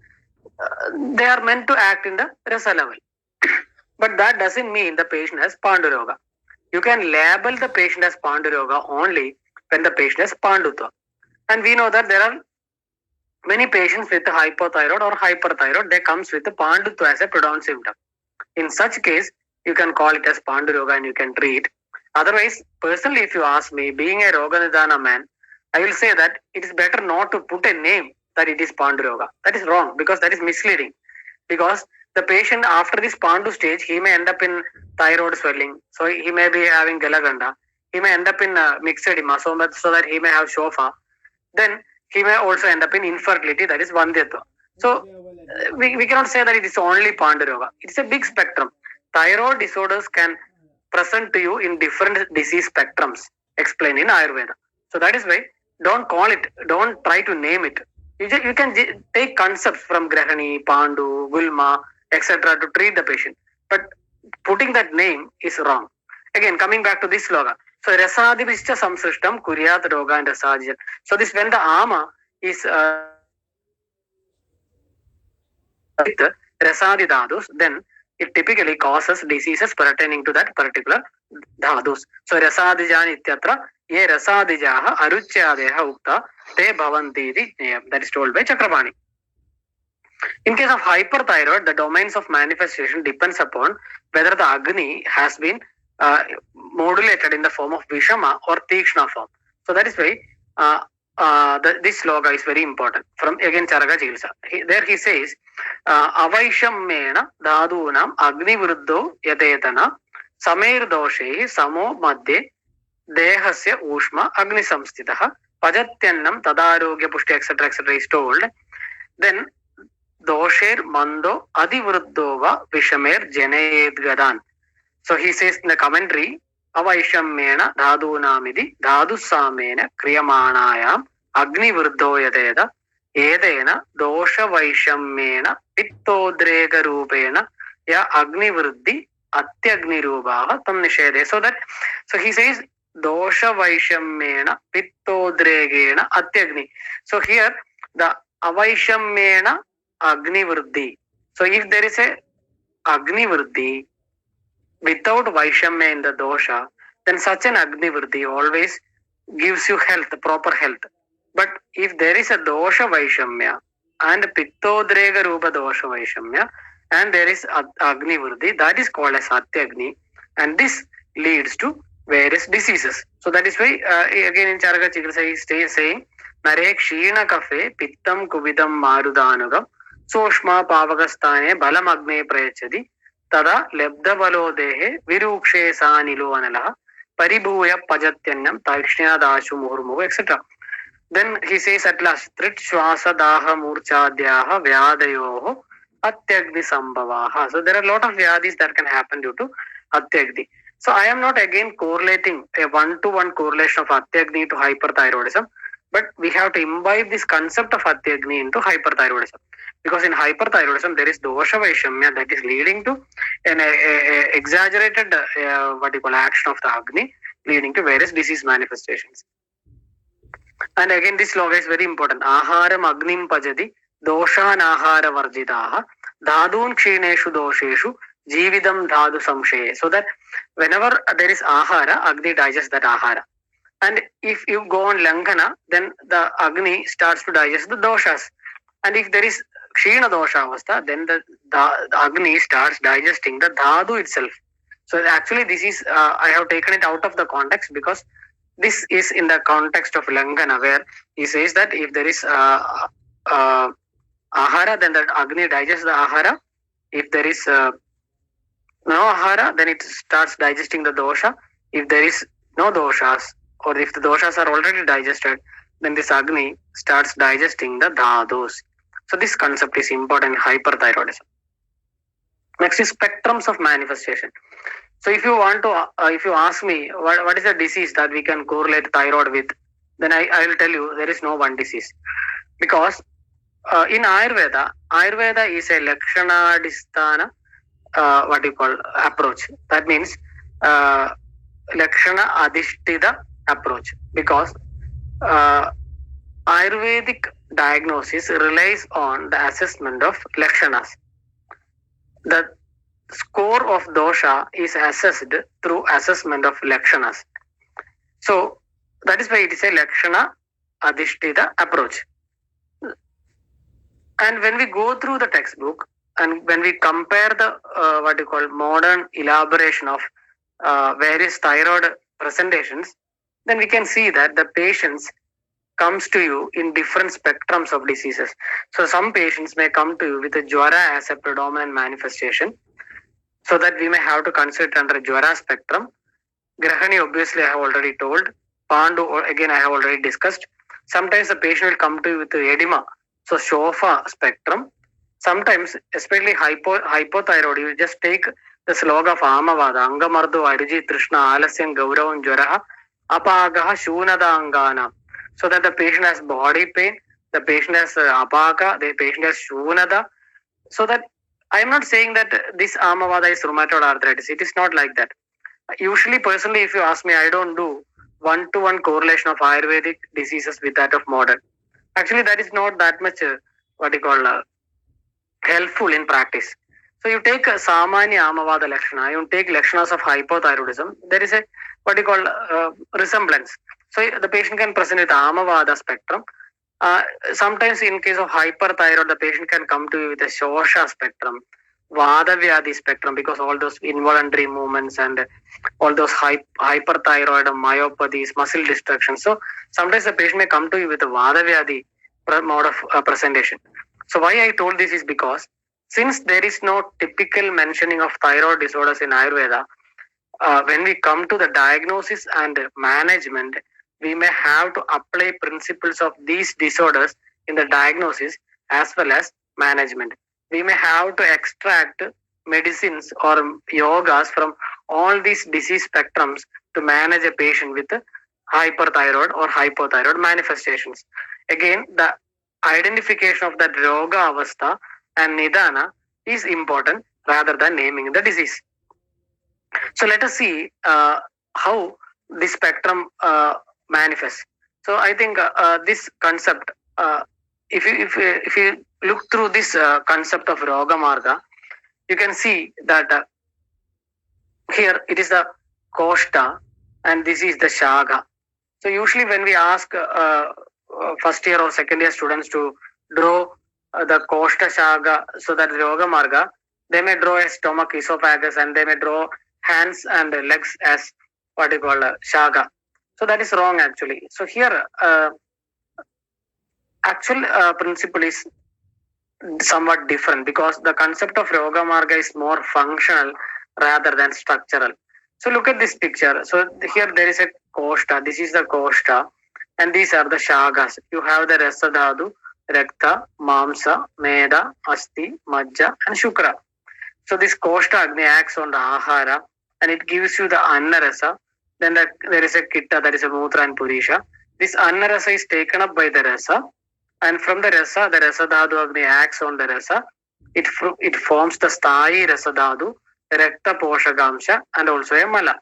they are meant to act in the rasa level. But that doesn't mean the patient has Panduroga. You can label the patient as Panduroga only when the patient has Pandutva. And we know that there are many patients with hypothyroid or hyperthyroid, they comes with Pandutva as a predominant symptom. In such case, you can call it as Panduroga and you can treat. Otherwise, personally, if you ask me, being a Roganidhana man, I will say that it is better not to put a name that it is Panduroga. That is wrong, because that is misleading. Because the patient after this Pandu stage, he may end up in thyroid swelling. So he may be having Galaganda. He may end up in mixed edema, so that he may have Shofa. Then he may also end up in infertility, that is Vandyatva. So we cannot say that it is only Panduroga. It's a big spectrum. Thyroid disorders can present to you in different disease spectrums explained in Ayurveda. So that is why don't call it, don't try to name it. You can take concepts from Grahani, Pandu, Gulma, etc. to treat the patient. But putting that name is wrong. Again, coming back to this slogan. So Rasadibhischa Samsrishtam Kuryat Roga and Rasadijan. So this when the ama is with Rasadi Dhadus, then it typically causes diseases pertaining to that particular Dhadus. So Rasadijan ityatra ye Rasadijaha aruchyadeha ukta te bhavanti iti jnayam. That is told by Chakrapani. In case of hyperthyroid, the domains of manifestation depends upon whether the Agni has been modulated in the form of Vishama or Tikshna form. So that is why this sloga is very important. From again Charaka Chikitsa. There he says, Avaishammena dhadunam Agni Viruddho Yadetana Sameir Doshe Samo Madhye Dehasya Ushma Agni Samstitaha Pajatyannam Tadarogya Pushti etc. etc. is told. Then Dosher Mando Adiviruddhova Vishamer Janayed Gadan. So he says in the commentary, Avaishammena dhadunamidi dhadusamena kriyamanayam agni viruddho yadeda edena dosha vaishammena pittodrega rupena ya agni viruddhi atyagni rupaha tam nishede. So he says dosha vaishammena pittodregena atyagni. So here the avaishamyena agni vriddhi. So if there is a agni vriddhi without vaishamya in the dosha, then such an agni vriddhi always gives you health, proper health. But if there is a dosha vaishamya and pittodrega rupa dosha vaishamya and there is agni vriddhi, that is called as satyagni, and this leads to various diseases. So that is why again in Charaka Chikitsa he stays saying Nare Kshina Kafe Pittam Kubidam Marudanugam Soshma Pavakastane Balam Agne Prayachadi Tada Lebda Balodehe Virukshe Sanilo Anala Paribuya Pajatyannam Taikshya Dashu Murmu, etc. Then he says at last Trit Shwasa Daha Murchadyaha Vyadayoho Atyagni Sambhavaha. So there are a lot of vyadis that can happen due to Atyagni. So I am not again correlating a one-to-one correlation of Atyagni to hyperthyroidism, but we have to imbibe this concept of Atyagni into hyperthyroidism. Because in hyperthyroidism there is dosha vaishamya that is leading to an exaggerated action of the Agni, leading to various disease manifestations. And again this sloga is very important. Aharam agnim pajadi doshan ahara varjitaha dhadun kshineshu dosheshu Jividam dhadu samshaye. So that whenever there is ahara, Agni digests that ahara. And if you go on Lankana, then the Agni starts to digest the doshas. And if there is Kshina dosha avastha, then the Agni starts digesting the dhadu itself. So actually this is, I have taken it out of the context because this is in the context of Lankana where he says that if there is ahara, then the Agni digests the ahara. If there is no ahara, then it starts digesting the dosha. If there is no doshas, or if the doshas are already digested, then this Agni starts digesting the dhadus. So this concept is important in hyperthyroidism. Next is spectrums of manifestation. So if you want to, if you ask me what is the disease that we can correlate thyroid with, then I will tell you there is no one disease. Because in Ayurveda is a Lakshanadisthana approach. That means Lakshana Adhishtita approach, because Ayurvedic diagnosis relies on the assessment of Lakshanas. The score of dosha is assessed through assessment of Lakshanas. So that is why it is a Lakshana Adhishtita approach. And when we go through the textbook, and when we compare the modern elaboration of various thyroid presentations, then we can see that the patients comes to you in different spectrums of diseases. So some patients may come to you with a jwara as a predominant manifestation, so that we may have to consider it under jwara spectrum. Grahani obviously I have already told. Pandu again I have already discussed. Sometimes the patient will come to you with edema, so Shofa spectrum. Sometimes, especially hypothyroid, you just take the sloga of Amavada, Angamardo, Ariji, Trishna, Alasyan, Gauravan, Jwaraha, Apagaha, Shunada Angana. So that the patient has body pain, the patient has Apaga, the patient has Shunada. So that I am not saying that this Amavada is rheumatoid arthritis. It is not like that. Usually, personally, if you ask me, I don't do one-to-one correlation of Ayurvedic diseases with that of modern. Actually, that is not that much helpful in practice. So you take a Samanya Amavada Lakshana, you take Lakshanas of hypothyroidism, there is a resemblance. So the patient can present with Amavada spectrum. Sometimes in case of hyperthyroid, the patient can come to you with a Shosha spectrum, Vada Vyadi spectrum, because all those involuntary movements and all those hyperthyroid, myopathies, muscle destruction. So sometimes the patient may come to you with a Vada Vyadi mode of presentation. So why I told this is because since there is no typical mentioning of thyroid disorders in Ayurveda, when we come to the diagnosis and management, we may have to apply principles of these disorders in the diagnosis as well as management. We may have to extract medicines or yogas from all these disease spectrums to manage a patient with hyperthyroid or hypothyroid manifestations. Again, the identification of that Roga Avastha and Nidana is important rather than naming the disease. So let us see how this spectrum manifests. So I think this concept if you look through this concept of Roga Marga, you can see that here it is the Koshta and this is the Shaga. So usually when we ask first year or second year students to draw the Koshta Shaga, so that Roga Marga, they may draw a stomach, esophagus, and they may draw hands and legs as what you call Shaga. So that is wrong actually. So here actual principle is somewhat different, because the concept of Roga Marga is more functional rather than structural. So look at this picture. So here there is a Koshta. This is the Koshta, and these are the Shagas. You have the Rasadhadu, Rakta, Mamsa, Meda, Asti, Majja, and Shukra. So this Koshta Agni acts on the Ahara, and it gives you the Annarasa. Then there is a Kitta, that is a Mutra and Purisha. This Annarasa is taken up by the Rasa, and from the Rasa Dhadu Agni acts on the Rasa. It forms the Sthayi Rasadhadu, Rakta Poshagamsha, and also a Mala.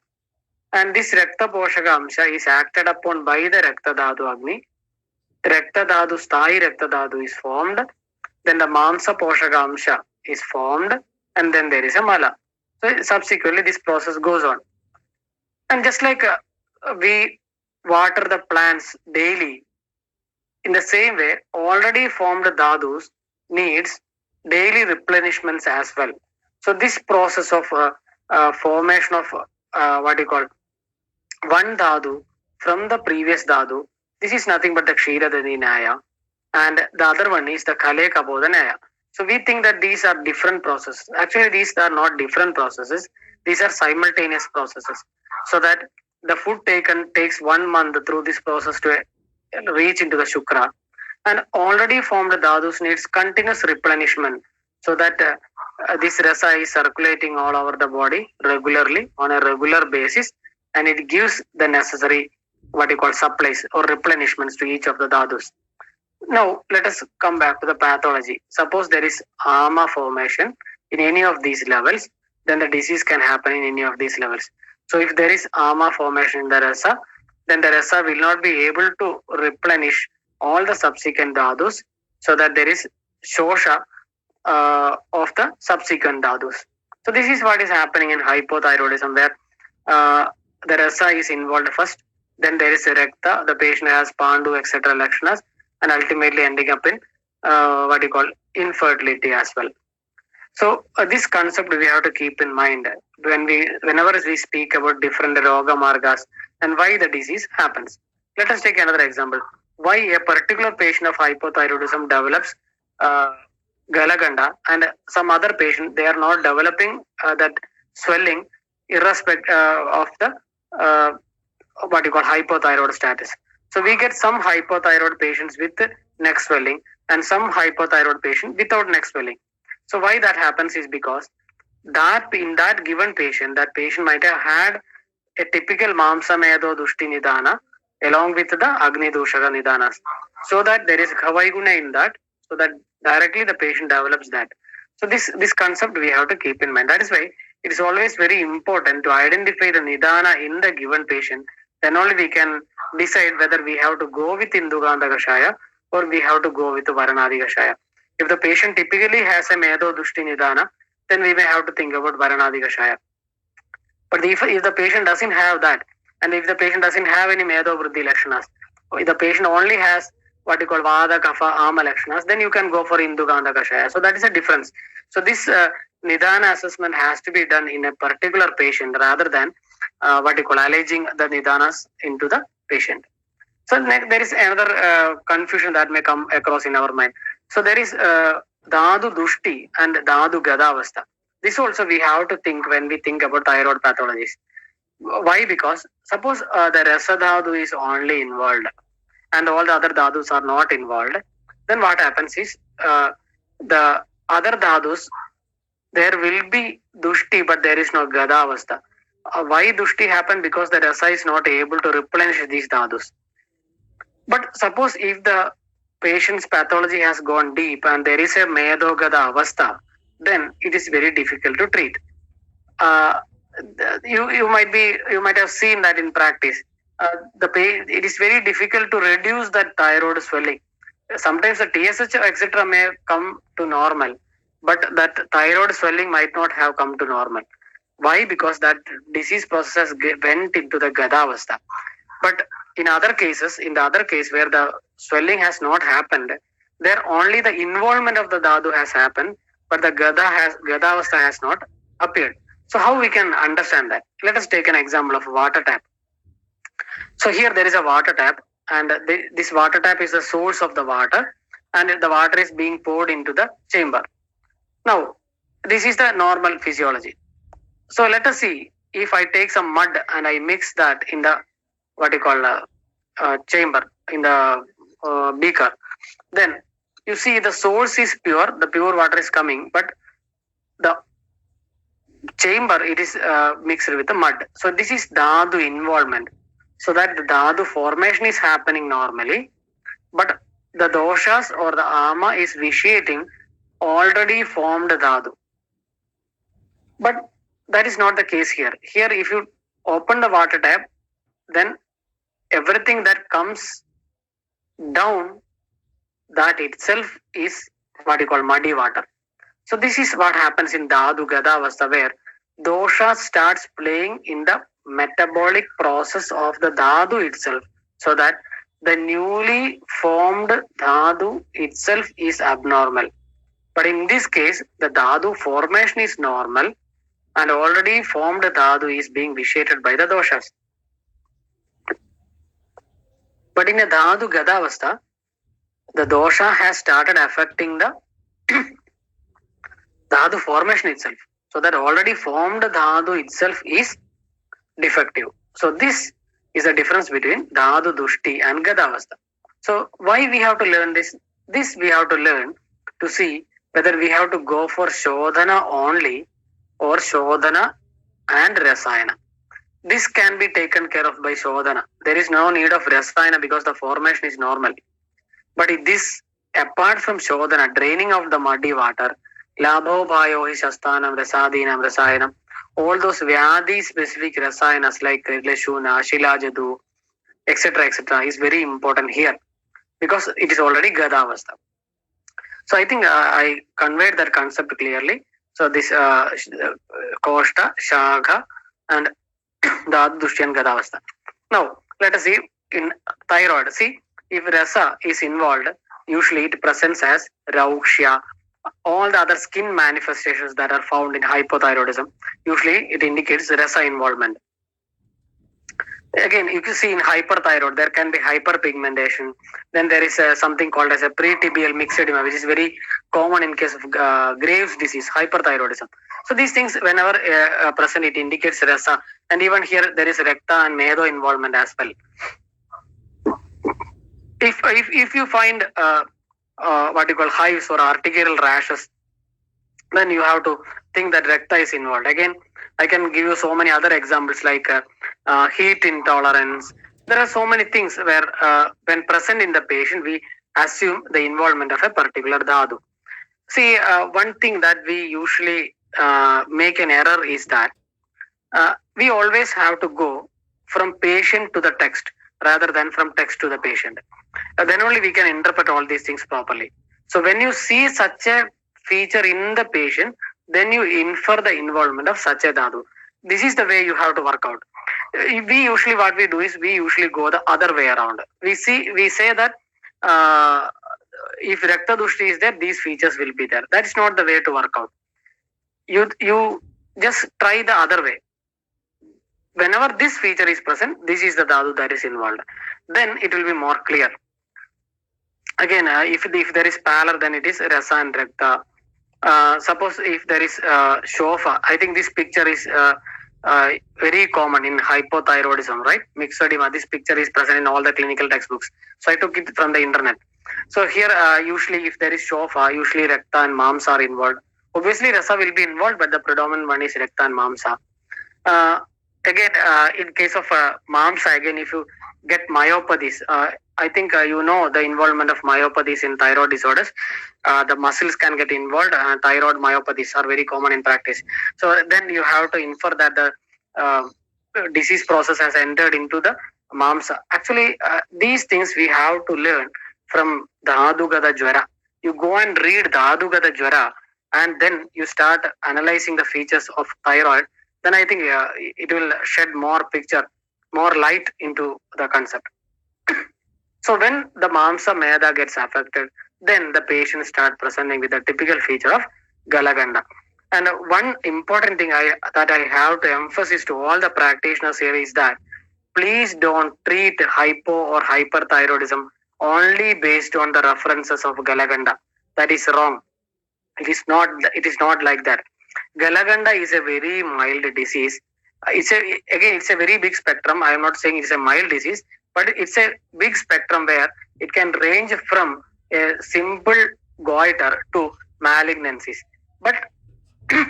And this Rakta Poshagamsha is acted upon by the Rakta Dhadu Agni. Rakta Dhadu, Sthayi Rakta Dhadu is formed. Then the Mamsa Poshagamsha is formed, and then there is a Mala. So subsequently this process goes on. And just like we water the plants daily, in the same way, already formed dhadus needs daily replenishments as well. So this process of formation of what you call one dhadu from the previous dhadu, this is nothing but the Kshiradadi Naya, and the other one is the Khale Kabodha Naya. So we think that these are different processes. Actually, these are not different processes. These are simultaneous processes. So that the food taken takes 1 month through this process to reach into the Shukra, and already formed dhadus needs continuous replenishment, so that this rasa is circulating all over the body regularly on a regular basis, and it gives the necessary what you call supplies or replenishments to each of the dhadus. Now let us come back to the pathology. Suppose there is ama formation in any of these levels, then the disease can happen in any of these levels. So if there is ama formation in the rasa, then the rasa will not be able to replenish all the subsequent dhadus, so that there is shosha of the subsequent dhadus. So this is what is happening in hypothyroidism, where the rasa is involved first, then there is a rakta, the patient has pandu, etc. lakshanas, and ultimately ending up in what you call infertility as well. So this concept we have to keep in mind whenever we speak about different roga margas and why the disease happens. Let us take another example. Why a particular patient of hypothyroidism develops galaganda, and some other patient they are not developing that swelling irrespective of the what you call hypothyroid status. So we get some hypothyroid patients with neck swelling and some hypothyroid patient without neck swelling. So why that happens is because that in that given patient, that patient might have had a typical Mamsa Medo Dushti Nidana along with the Agni Dushaga Nidanas. So that there is Gavaiguna in that, so that directly the patient develops that. So this concept we have to keep in mind. That is why it is always very important to identify the Nidana in the given patient. Then only we can decide whether we have to go with Indugandha Kashaya or we have to go with the Varanadi Kashaya. If the patient typically has a Medo Dushti Nidana, then we may have to think about Varanadi Kashaya. But if the patient doesn't have that, and if the patient doesn't have any Medo Vriddhi Lakshanas, if the patient only has what you call Vada, Kapha, Ama Lakshanas, then you can go for Indugandha Kashaya. So that is a difference. So this Nidana assessment has to be done in a particular patient rather than what you call alleging the Nidanas into the patient. So there is another confusion that may come across in our mind. So there is Dhadu Dushti and Dhadu Gadavastha. This also we have to think when we think about thyroid pathologies. Why? Because suppose the Rasa Dhadu is only involved and all the other Dhadus are not involved, then what happens is the other Dhadus, there will be Dushti but there is no Gadavastha. Why Dushti happen? Because the Rasa is not able to replenish these Dhadus. But suppose if the patient's pathology has gone deep and there is a Medogada Avastha, then it is very difficult to treat. You might have seen that in practice. It is very difficult to reduce that thyroid swelling. sometimes the TSH etc. may come to normal, but that thyroid swelling might not have come to normal. Why? Because that disease process went into the Gadavastha. But in other cases, in the other case where the swelling has not happened, there only the involvement of the dhatu has happened, but the Gadavastha has not appeared. So how we can understand that? Let us take an example of water tap. So here there is a water tap, and this water tap is the source of the water, and the water is being poured into the chamber. Now, this is the normal physiology. So let us see, if I take some mud and I mix that in the what you call chamber, in the beaker, then you see the source is pure, the pure water is coming, but the chamber, it is mixed with the mud. So this is dhatu involvement. So that the dhatu formation is happening normally, but the doshas or the ama is vitiating already formed dhatu. But that is not the case here. Here, if you open the water tap, then everything that comes down, that itself is what you call muddy water. So this is what happens in dhatu gadavastha, where dosha starts playing in the metabolic process of the dhatu itself, so that the newly formed dhatu itself is abnormal. But in this case, the dhatu formation is normal, and already formed dhatu is being vitiated by the doshas. But in a dhatu gadavastha, the dosha has started affecting the dhatu formation itself. So that already formed dhatu itself is defective. So this is the difference between dhatu dushti and gadavastha. So why we have to learn this? This we have to learn to see whether we have to go for shodhana only or shodhana and rasayana. This can be taken care of by shodhana. There is no need of rasayana because the formation is normal. But in this, apart from shodhana, draining of the muddy water, labho bhayo hi shastanam rasadinam rasayanam, all those vyadi specific rasayanas like gleshuna, shilajadu, etc. is very important here, because it is already gadavastha. So I think I conveyed that concept clearly. So this koshta, shagha, and the dushyan gadavastha. Now let us see in thyroid. See, if rasa is involved, usually it presents as raukshya. All the other skin manifestations that are found in hypothyroidism, usually it indicates rasa involvement. Again, you can see in hyperthyroid, there can be hyperpigmentation. Then there is something called as a pretibial myxedema, which is very common in case of Graves' disease, hyperthyroidism. So these things, whenever present, it indicates rasa. And even here, there is recta and medo involvement as well. If you find what you call hives or arterial rashes, then you have to think that recta is involved. Again, I can give you so many other examples like heat intolerance. There are so many things where when present in the patient, we assume the involvement of a particular dhatu. See, one thing that we usually make an error is that we always have to go from patient to the text rather than from text to the patient. Then only we can interpret all these things properly. So when you see such a feature in the patient, then you infer the involvement of such a dhatu. This is the way you have to work out. We usually, what we do is we usually go the other way around. We say that if Rakta Dushti is there, these features will be there. That is not the way to work out. You just try the other way. Whenever this feature is present, this is the dhatu that is involved. Then it will be more clear. Again, if there is pallor, then it is rasa and rakta. Suppose if there is shofa, I think this picture is very common in hypothyroidism, right? Myxedema. This picture is present in all the clinical textbooks. So I took it from the internet. So here, usually if there is shofa, usually rakta and mamsa are involved. Obviously, rasa will be involved, but the predominant one is rakta and mamsa. Again, in case of mamsa, again, if you get myopathies, I think you know the involvement of myopathies in thyroid disorders. The muscles can get involved. Thyroid myopathies are very common in practice. So then you have to infer that the disease process has entered into the mamsa. Actually, these things we have to learn from Dhadugada Jwara. You go and read Dhadugada Jwara and then you start analyzing the features of thyroid, then I think it will shed more picture, more light into the concept. So when the Mamsa Meda gets affected, then the patient start presenting with a typical feature of Galaganda. And one important thing that I have to emphasize to all the practitioners here is that please don't treat hypo or hyperthyroidism only based on the references of Galaganda. That is wrong. It is not. It is not like that. Galaganda is a very mild disease. It's a very big spectrum. I am not saying it's a mild disease, but it's a big spectrum where it can range from a simple goiter to malignancies. But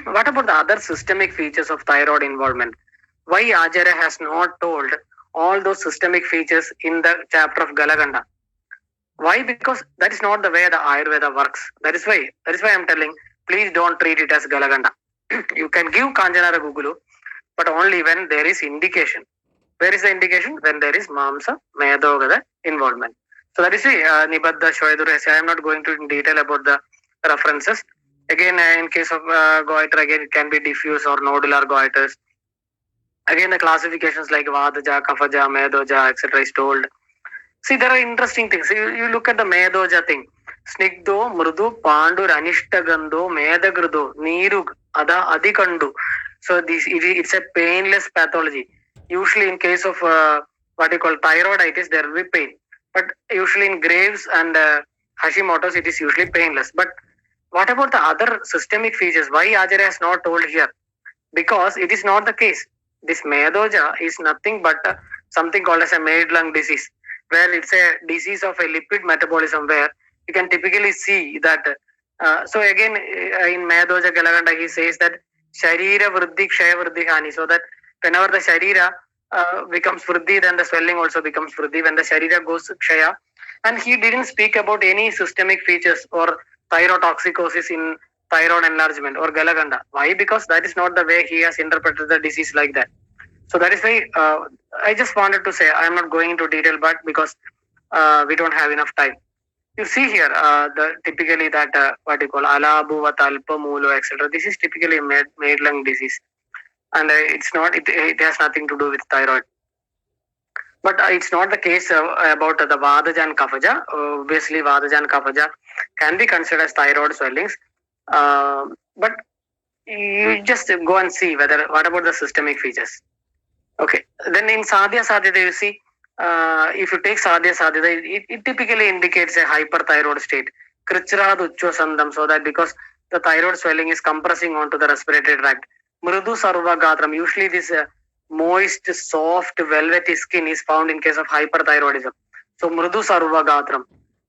what about the other systemic features of thyroid involvement? Why Acharya has not told all those systemic features in the chapter of Galaganda? Why? Because that is not the way the Ayurveda works. That is why I'm telling, please don't treat it as Galaganda. You can give Kanjanara Gugulu, but only when there is indication. Where is the indication? When there is Mamsa Mayadogada involvement. So that is why Nibadda Shoyadurasi. I am not going to in detail about the references. Again, in case of goiter, again it can be diffuse or nodular goiters. Again, the classifications like Vadaja, Kafaja, Medoja, etc. is told. See, there are interesting things. You look at the Medoja thing. Snigdo, Mrudu, Pandu, Anishtagando, Medagrudu, Niru, Ada, Adikandu. So it's a painless pathology. Usually in case of what you call thyroiditis, there will be pain. But usually in Graves and Hashimoto's, it is usually painless. But what about the other systemic features? Why Acharya has not told here? Because it is not the case. This Medoja is nothing but something called as a maid lung disease, where it's a disease of a lipid metabolism where you can typically see that. So again, in Medoja Galaganda, he says that Sharira Vriddhi Kshaya Vriddhi Hani, so that whenever the Sharira becomes Vriddhi, then the swelling also becomes Vriddhi. When the Sharira goes Kshaya, and he didn't speak about any systemic features or thyrotoxicosis in thyroid enlargement or Galaganda. Why? Because that is not the way he has interpreted the disease like that. So that is why I just wanted to say, I am not going into detail, but because we don't have enough time. You see here, the typically that what you call Alabu, Vatalpa, Mulo, etc. This is typically a maid lung disease, and it's not. It has nothing to do with thyroid. But it's not the case about the Vadaja and Kafaja. Obviously, Vadaja and Kafaja can be considered as thyroid swellings, but you just go and see what about the systemic features. Okay, then in Sadhya Sadhyata, you see, if you take Sadhya Sadhyata, it typically indicates a hyperthyroid state. Krichrad Uchcho Sandam, so that because the thyroid swelling is compressing onto the respiratory tract. Mrudu Sarva Gatram, usually this moist, soft, velvety skin is found in case of hyperthyroidism. So Mrudu Sarva Gatram.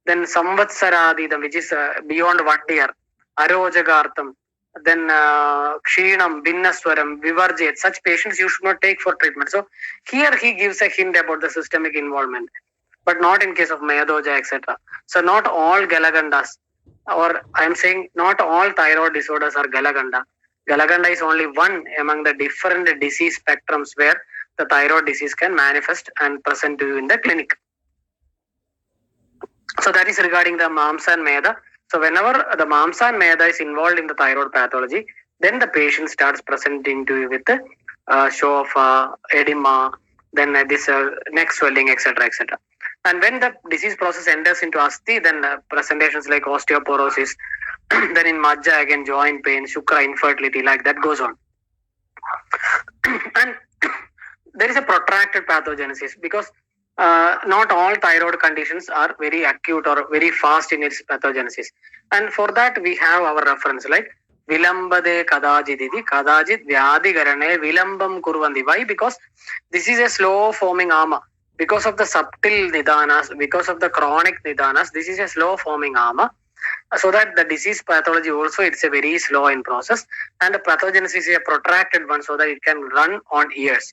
Then Samvatsaradidam, which is beyond 1 year. Arojagartam. Then Kshinam, Binnaswaram, Vivarjit, such patients you should not take for treatment. So here he gives a hint about the systemic involvement, but not in case of Medoja, etc. So not all Galagandas, or I am saying not all thyroid disorders are Galaganda. Galaganda is only one among the different disease spectrums where the thyroid disease can manifest and present to you in the clinic. So that is regarding the Mamsa and Meda. So whenever the Mamsa and Meda is involved in the thyroid pathology, then the patient starts presenting to you with a show of edema, then this neck swelling, etc., etc. And when the disease process enters into Asti, then presentations like osteoporosis, then in Majja again joint pain, Shukra infertility, like that goes on. And there is a protracted pathogenesis because not all thyroid conditions are very acute or very fast in its pathogenesis. And for that, we have our reference like Vilambade Kadajididi, Kadajit Vyadigarane, Vilambam Kurvandi. Why? Because this is a slow forming ama. Because of the subtle nidanas, because of the chronic nidanas, this is a slow forming ama. So that the disease pathology also, it's a very slow in process, and the pathogenesis is a protracted one so that it can run on years.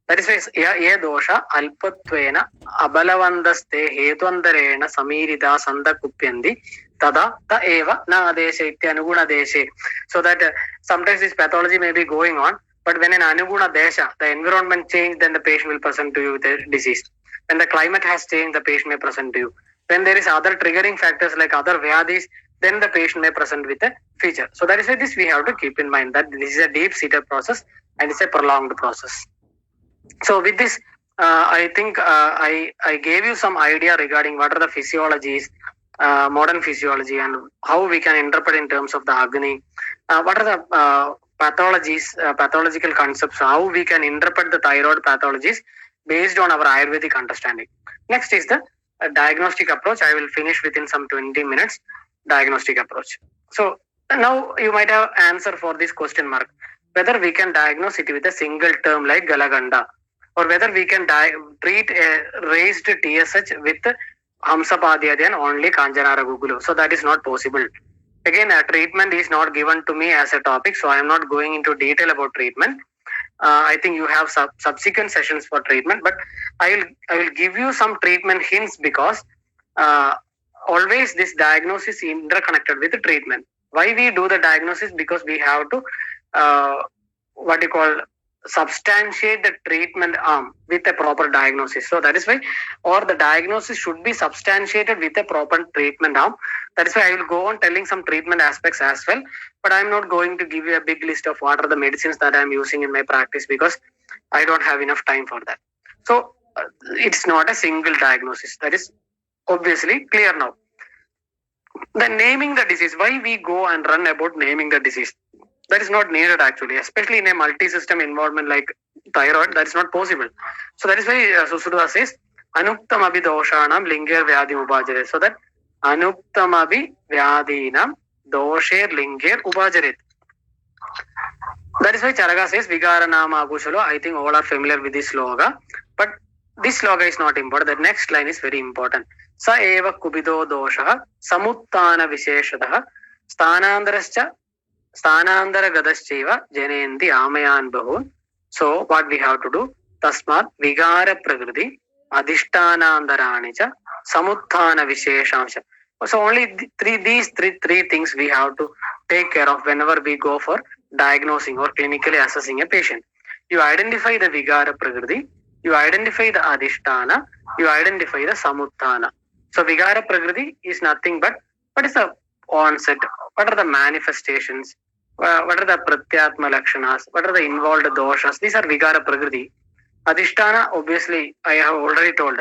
That is why ye dosha alpatvena abalavandaste hetuandarena samirida sandakupyandi tada ta eva na adesha ityanuguna deshe. So that sometimes this pathology may be going on, but when an anuguna desha, the environment change, then the patient will present to you with the disease. When the climate has changed, the patient may present to you. When there is other triggering factors like other vyadis, then the patient may present with a feature. So that is why this we have to keep in mind that this is a deep-seated process and it's a prolonged process. So with this, I think I gave you some idea regarding what are the physiologies, modern physiology, and how we can interpret in terms of the Agni. What are the pathologies, pathological concepts, how we can interpret the thyroid pathologies based on our Ayurvedic understanding. Next is the diagnostic approach. I will finish within some 20 minutes. Diagnostic approach. So now you might have answer for this question mark, whether we can diagnose it with a single term like Galaganda, or whether we can treat a raised TSH with Hamsapadhyadyan only Kanjanara Gugulu. So that is not possible. Again, treatment is not given to me as a topic, so I am not going into detail about treatment. I think you have subsequent sessions for treatment, but I will give you some treatment hints because always this diagnosis is interconnected with the treatment. Why we do the diagnosis? Because we have to what you call substantiate the treatment arm with a proper diagnosis. So that is why, or the diagnosis should be substantiated with a proper treatment arm. That is why I will go on telling some treatment aspects as well, but I am not going to give you a big list of what are the medicines that I am using in my practice because I don't have enough time for that. So it's not a single diagnosis. That is obviously clear now. Then naming the disease, why we go and run about naming the disease? That is not needed actually, especially in a multi-system environment like thyroid. That is not possible. So that is why Susudha says, Anuktamabi doshanam linger vyadi ubhajaret. So that Anuktamabi vyadinam dosher linger ubhajaret. That is why Charaka says Vigaranama Agushalo. I think all are familiar with this sloga, but this sloga is not important. The next line is very important. Sa eva kubido dosha samuttana visheshadaha sthanandarascha sthanandara gadascheva janenti amayan bahun. So what we have to do? Tasmat vigara prakriti adhishtanandaranicha samuttana visheshamsha. So only these three things we have to take care of whenever we go for diagnosing or clinically assessing a patient. You identify the vigara prakriti, you identify the adhishtana, you identify the samuttana. So vigara prakriti is nothing but what is the onset, what are the manifestations, what are the pratyatma lakshanas, what are the involved doshas. These are vigara prakriti. Adhishtana, obviously I have already told,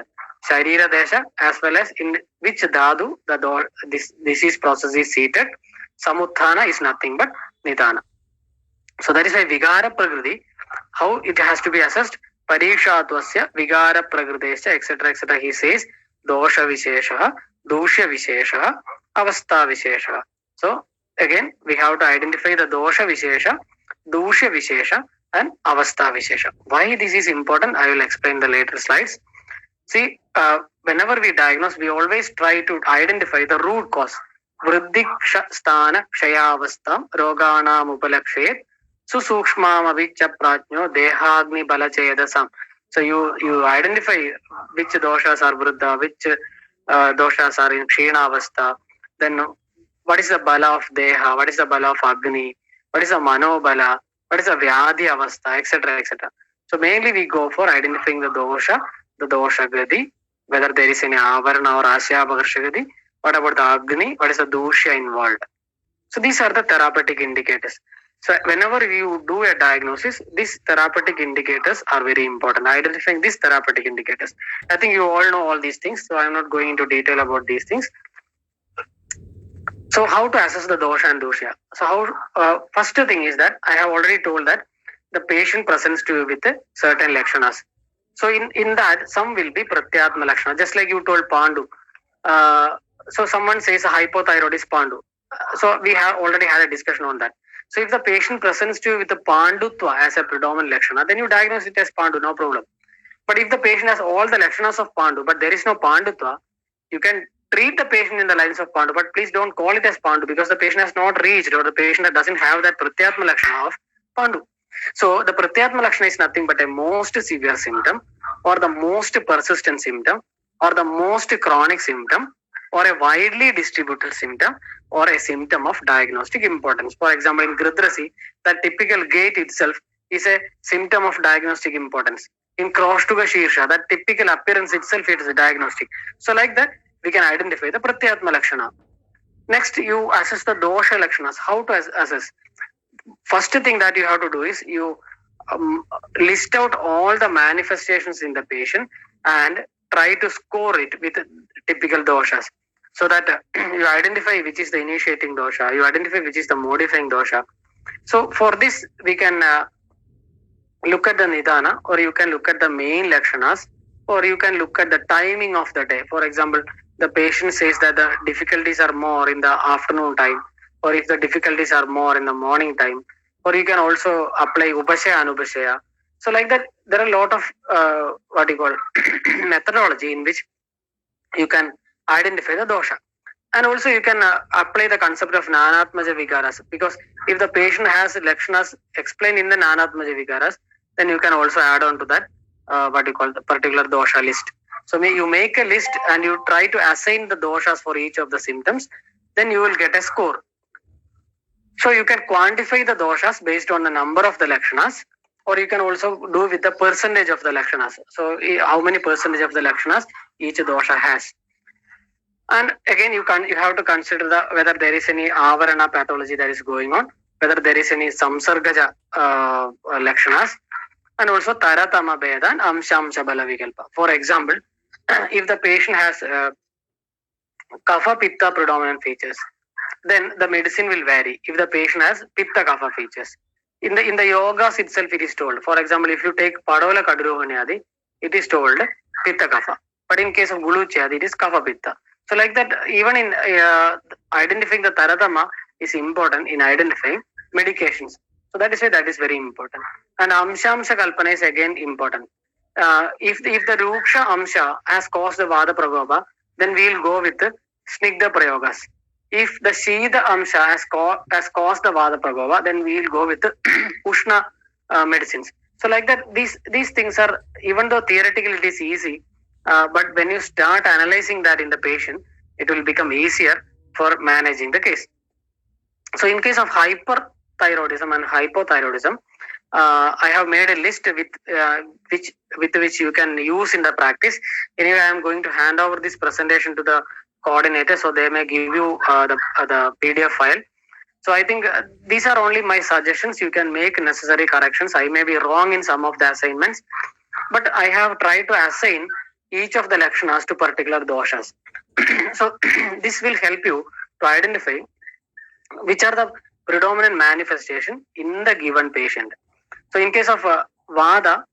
Sharira Desha, as well as in which dhadu this disease process is seated. Samuttana is nothing but nidana. So that is why vigara prakriti, how it has to be assessed. Parikshatvasya vigara prakritescha, etc., etc. He says dosha vishesha, dushya vishesha, avastha vishesha. So again, we have to identify the dosha vishesha, dushya vishesha, and avastha vishesha. Why this is important, I will explain the later slides. See, whenever we diagnose, we always try to identify the root cause. Vriddhi sthana kshayavastam roganam upalakshet susukshmamavicha prajno dehagni balachedasam. So you identify which doshas are vriddha, which doshas are in kshinavastha. Then what is the bala of deha, what is the bala of agni, what is the manobala, what is the vyadhi avastha, etc., etc. So mainly we go for identifying the dosha gadi, whether there is any avarana or asya gadi. What about the agni? What is the dushya involved? So these are the therapeutic indicators. So whenever you do a diagnosis, these therapeutic indicators are very important. Identifying these therapeutic indicators. I think you all know all these things, so I am not going into detail about these things. So how to assess the dosha and dushya? So how first thing is that I have already told that the patient presents to you with certain lakshanas. So in that some will be pratyatma lakshana, just like you told Pandu. So someone says a hypothyroid is Pandu. So we have already had a discussion on that. So if the patient presents to you with the Pandutva as a predominant lakshana, then you diagnose it as Pandu, no problem. But if the patient has all the lakshanas of Pandu, but there is no Pandutva, you can treat the patient in the lines of Pandu, but please don't call it as Pandu because the patient has not reached, or the patient doesn't have that pratyatma lakshana of Pandu. So the pratyatma lakshana is nothing but a most severe symptom, or the most persistent symptom, or the most chronic symptom, or a widely distributed symptom, or a symptom of diagnostic importance. For example, in Gridrasi, the typical gait itself is a symptom of diagnostic importance. In Kroshtuga Shirsha, that typical appearance itself is a diagnostic. So like that, we can identify the Pratyatma Lakshana. Next, you assess the dosha lakshanas. How to assess? First thing that you have to do is you list out all the manifestations in the patient and try to score it with typical doshas, so that you identify which is the initiating dosha, you identify which is the modifying dosha. So for this, we can look at the nidana, or you can look at the main lakshanas, or you can look at the timing of the day. For example, the patient says that the difficulties are more in the afternoon time, or if the difficulties are more in the morning time, or you can also apply upashaya anupashaya. So like that, there are a lot of what you call methodology in which you can identify the dosha. And also you can apply the concept of nanatmaja vikaras, because if the patient has lakshanas explained in the nanatmaja vikaras, then you can also add on to that what you call the particular dosha list. So you make a list and you try to assign the doshas for each of the symptoms, then you will get a score. So you can quantify the doshas based on the number of the lakshanas, or you can also do with the percentage of the lakshanas. So how many percentage of the lakshanas each dosha has. And again, you have to consider whether there is any avarana pathology that is going on, whether there is any samsargaja lakshanas, and also taratama bheda and amshamsha bala vikalpa. For example, if the patient has kapha pitta predominant features, then the medicine will vary. If the patient has pitta kapha features, in the yogas itself it is told. For example, if you take padola kadruhanyadi, it is told pitta kapha. But in case of guluchyadi, it is kapha pitta. So like that, even in identifying the taratama is important in identifying medications. So that is why that is very important. And amshamsha kalpana is again important. If the ruksha amsha has caused the vada prakopa, then we will go with the snigdha prayogas. If the shida amsha has caused the vada prakopa, then we will go with the ushna medicines. So like that, these things are, even though theoretically it is easy, but when you start analyzing that in the patient, it will become easier for managing the case. So in case of hyperthyroidism and hypothyroidism, I have made a list with which you can use in the practice. Anyway, I am going to hand over this presentation to the coordinator, so they may give you the PDF file. So I think these are only my suggestions. You can make necessary corrections. I may be wrong in some of the assignments, but I have tried to assign each of the lakshanas to particular doshas. So this will help you to identify which are the predominant manifestation in the given patient. So in case of vada,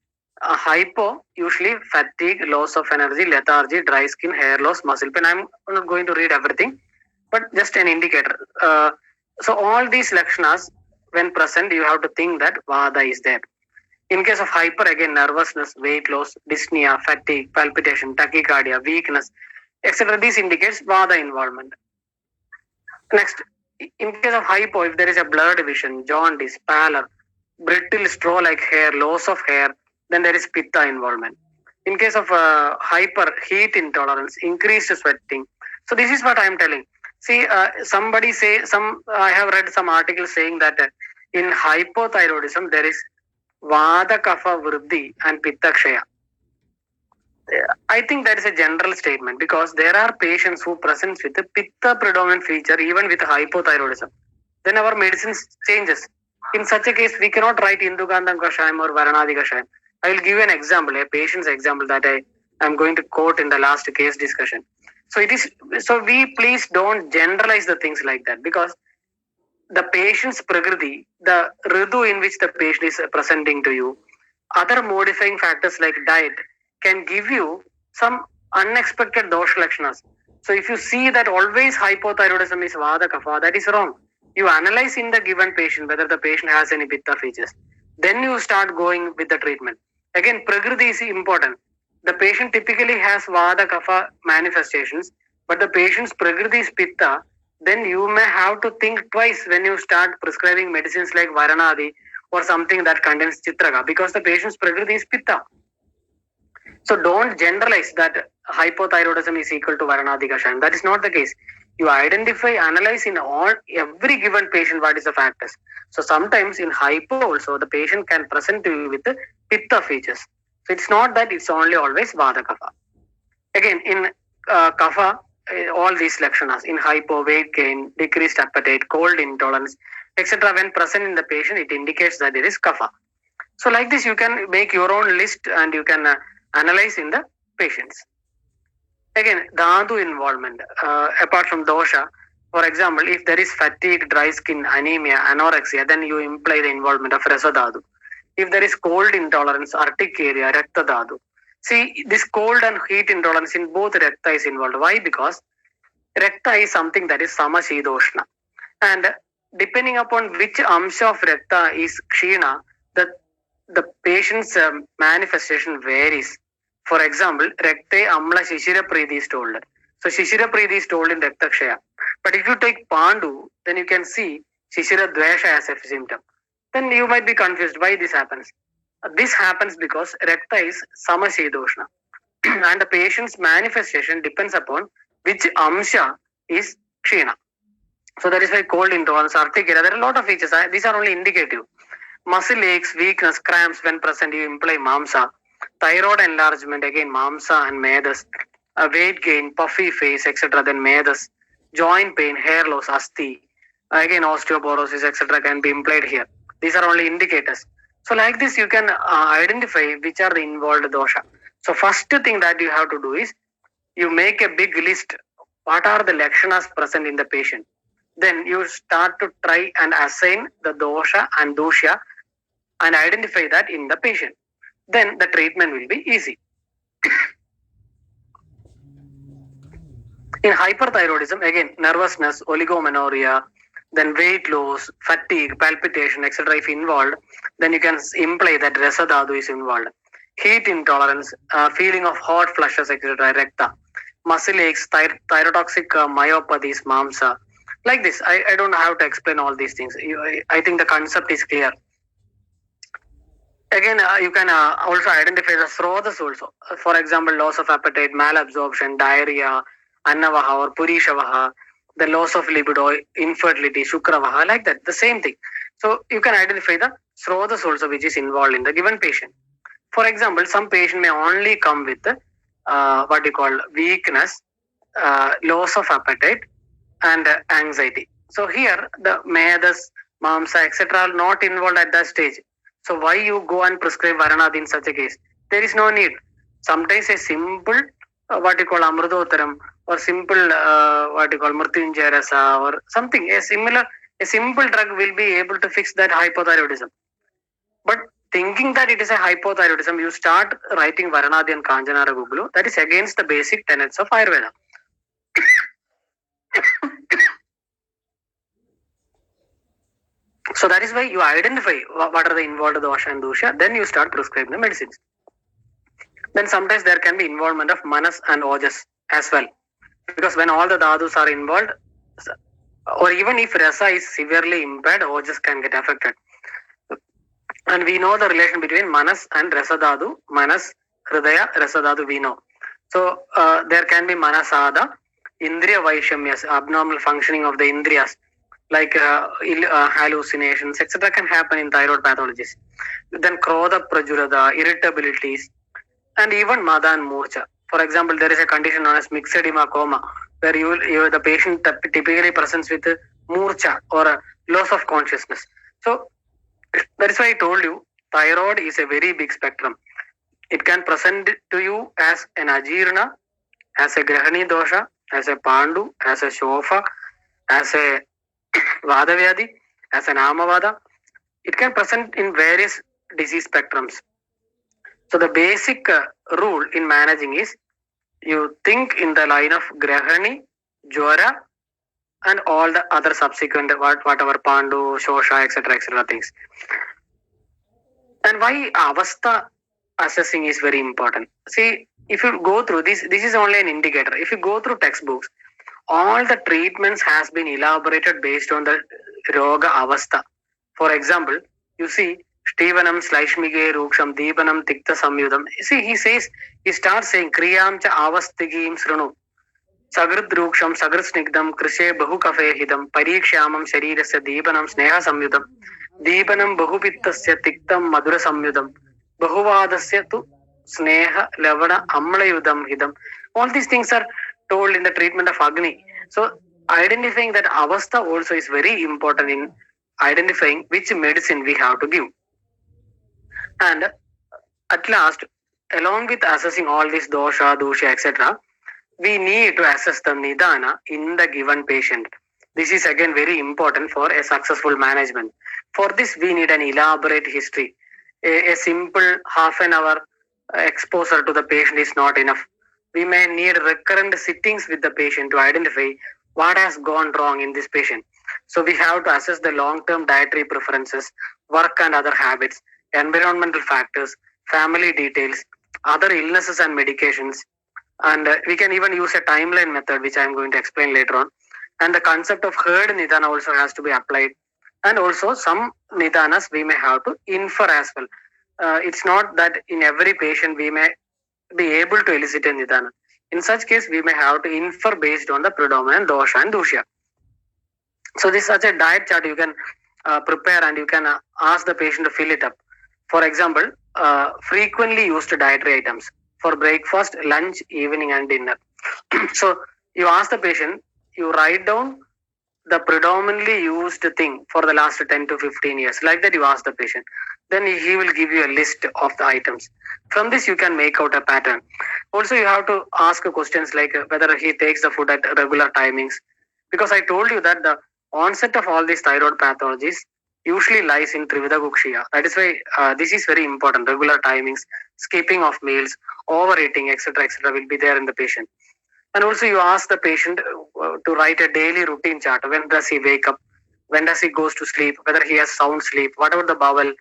hypo, usually fatigue, loss of energy, lethargy, dry skin, hair loss, muscle pain. I'm not going to read everything, but just an indicator. So all these lakshanas, when present, you have to think that vada is there. In case of hyper, again, nervousness, weight loss, dyspnea, fatigue, palpitation, tachycardia, weakness, etc. This indicates vada involvement. Next, in case of hypo, if there is a blurred vision, jaundice, pallor, brittle straw-like hair, loss of hair, then there is pitta involvement. In case of hyper, heat intolerance, increased sweating. So this is what I am telling. See, I have read some articles saying that in hypothyroidism, there is vada kapha vriddhi and pitta kshaya. I think that is a general statement, because there are patients who present with a pitta predominant feature even with hypothyroidism. Then our medicine changes. In such a case, we cannot write Indugandham Kashayam or Varanadi Kashayam. I will give you an example, a patient's example that I am going to quote in the last case discussion. So we please don't generalize the things like that, because the patient's prakriti, the ritu in which the patient is presenting to you, other modifying factors like diet can give you some unexpected dosha lakshanas. So if you see that always hypothyroidism is vada kapha, that is wrong. You analyze in the given patient whether the patient has any pitta features. Then you start going with the treatment. Again, prakriti is important. The patient typically has vada kapha manifestations, but the patient's prakriti is pitta. Then you may have to think twice when you start prescribing medicines like Varanadi or something that contains Chitraka, because the patient's prakriti is pitta. So don't generalize that hypothyroidism is equal to Varanadi Kashayam. That is not the case. You identify, analyze in every given patient what is the factors. So sometimes in hypo also the patient can present to you with the pitta features. So it's not that it's only always vada kapha. Again, in kapha, all these lakshanas in hypo, weight gain, decreased appetite, cold intolerance, etc. When present in the patient, it indicates that there is kapha. So like this, you can make your own list and you can analyze in the patients. Again, dhatu involvement, apart from dosha, for example, if there is fatigue, dry skin, anemia, anorexia, then you imply the involvement of rasa dhatu. If there is cold intolerance, urticaria, rakta dhatu. See, this cold and heat intolerance in both rakta is involved. Why? Because rakta is something that is samashidoshna. And depending upon which amsha of rakta is kshina, the patient's manifestation varies. For example, Rekte Amla Shishira Preeti is told. So Shishira Preeti is told in Rekta Kshaya. But if you take Pandu, then you can see Shishira Dvesha as a symptom. Then you might be confused why this happens. This happens because Rekta is Samashidoshna. And the patient's manifestation depends upon which Amsha is Kshina. So that is why cold intolerance, urticaria, there are a lot of features. These are only indicative. Muscle aches, weakness, cramps when present, you imply mamsa. Thyroid enlargement, again mamsa and medas. Weight gain, puffy face, etc. Then medas. Joint pain, hair loss, asti. Again osteoporosis, etc. can be implied here. These are only indicators. So like this, you can identify which are the involved dosha. So first thing that you have to do is you make a big list. What are the lakshanas present in the patient? Then you start to try and assign the dosha and dosha and identify that in the patient. Then the treatment will be easy. In hyperthyroidism, again, nervousness, oligomenorrhea, then weight loss, fatigue, palpitation, etc. if involved, then you can imply that rasa dhatu is involved. Heat intolerance, feeling of hot flushes, etc. Recta, muscle aches, thyrotoxic myopathies, mamsa. Like this, I don't have to explain all these things. I think the concept is clear. Again, you can also identify the srotas also. For example, loss of appetite, malabsorption, diarrhea, annavaha or purishavaha, the loss of libido, infertility, shukravaha, like that, the same thing. So you can identify the srotas also which is involved in the given patient. For example, some patient may only come with what you call weakness, loss of appetite and anxiety. So here the medas, mamsa, etc. are not involved at that stage. So why you go and prescribe Varanadi in such a case? There is no need. Sometimes a simple what you call Amrudotaram or simple what you call Murtyunjaya Rasa or something, a simple drug will be able to fix that hypothyroidism. But thinking that it is a hypothyroidism, you start writing Varanadi and Kanjanara Guglu. That is against the basic tenets of Ayurveda. So that is why you identify what are the involved dosha and dosha, then you start prescribing the medicines. Then sometimes there can be involvement of manas and ojas as well. Because when all the dhadus are involved, or even if rasa is severely impaired, ojas can get affected. And we know the relation between manas and rasa dhatu, manas, hridaya, rasa dhatu we know. So there can be manasada, indriya vaishamyas, abnormal functioning of the indriyas, like hallucinations, etc. can happen in thyroid pathologies. Then krodha prajurada, irritabilities, and even mada and murcha. For example, there is a condition known as myxedema coma, where the patient typically presents with murcha or a loss of consciousness. So that is why I told you, thyroid is a very big spectrum. It can present to you as an ajirna, as a grahani dosha, as a pandu, as a shofa, as a Vadavyadi, as an Amavada. It can present in various disease spectrums. So the basic rule in managing is you think in the line of Grahani, Jwara, and all the other subsequent whatever Pandu, Shosha, etc. things. And why Avastha assessing is very important. See, if you go through this is only an indicator. If you go through textbooks, all the treatments has been elaborated based on the Roga Avastha. For example, you see Stevanam Slaishmige Ruksham Deepanam Tikta Samyudam. See, he starts saying Kriyam cha Avastigim Srunu Sagrid Ruksham Sagrid Snigdam Krishe Bahu Kafe Hidam Parikshamam Sharirasya Deepanam Sneha Samyudam Deepanam Bahupittasya Tiktam Madura Samyudam Bahuvadasya tu Sneha Lavana Amlayudam Hidam. All these things are told in the treatment of Agni. So identifying that avastha also is very important in identifying which medicine we have to give. And at last, along with assessing all this dosha, dosha, etc., we need to assess the nidana in the given patient. This is again very important for a successful management. For this, we need an elaborate history. A simple half an hour exposure to the patient is not enough. We may need recurrent sittings with the patient to identify what has gone wrong in this patient. So we have to assess the long-term dietary preferences, work and other habits, environmental factors, family details, other illnesses and medications, and we can even use a timeline method which I am going to explain later on. And the concept of herd nidana also has to be applied, and also some nidanas we may have to infer as well. It's not that in every patient we may be able to elicit a nidana. In such case we may have to infer based on the predominant dosha and dusha. So this is such a diet chart you can prepare, and you can ask the patient to fill it up. For example, frequently used dietary items for breakfast, lunch, evening, and dinner. So you ask the patient, you write down the predominantly used thing for the last 10 to 15 years. Like that, you ask the patient. Then he will give you a list of the items. From this, you can make out a pattern. Also, you have to ask questions like whether he takes the food at regular timings. Because I told you that the onset of all these thyroid pathologies usually lies in Trivida Gukshya. That is why this is very important. Regular timings, skipping of meals, overeating, etc., will be there in the patient. And also you ask the patient to write a daily routine chart. When does he wake up? When does he goes to sleep? Whether he has sound sleep? What about the bowel?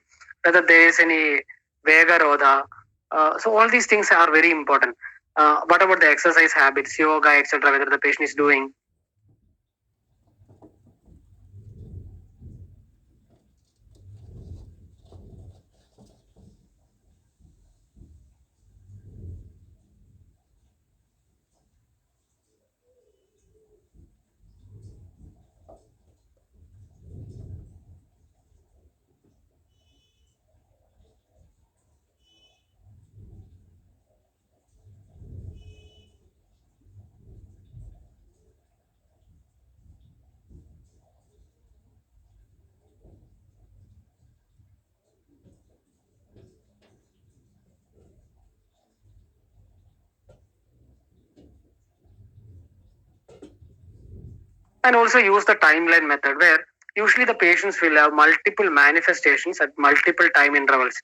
Whether there is any Vega Rodha? So all these things are very important. What about the exercise habits, yoga, etc., whether the patient is doing? And also use the timeline method, where usually the patients will have multiple manifestations at multiple time intervals.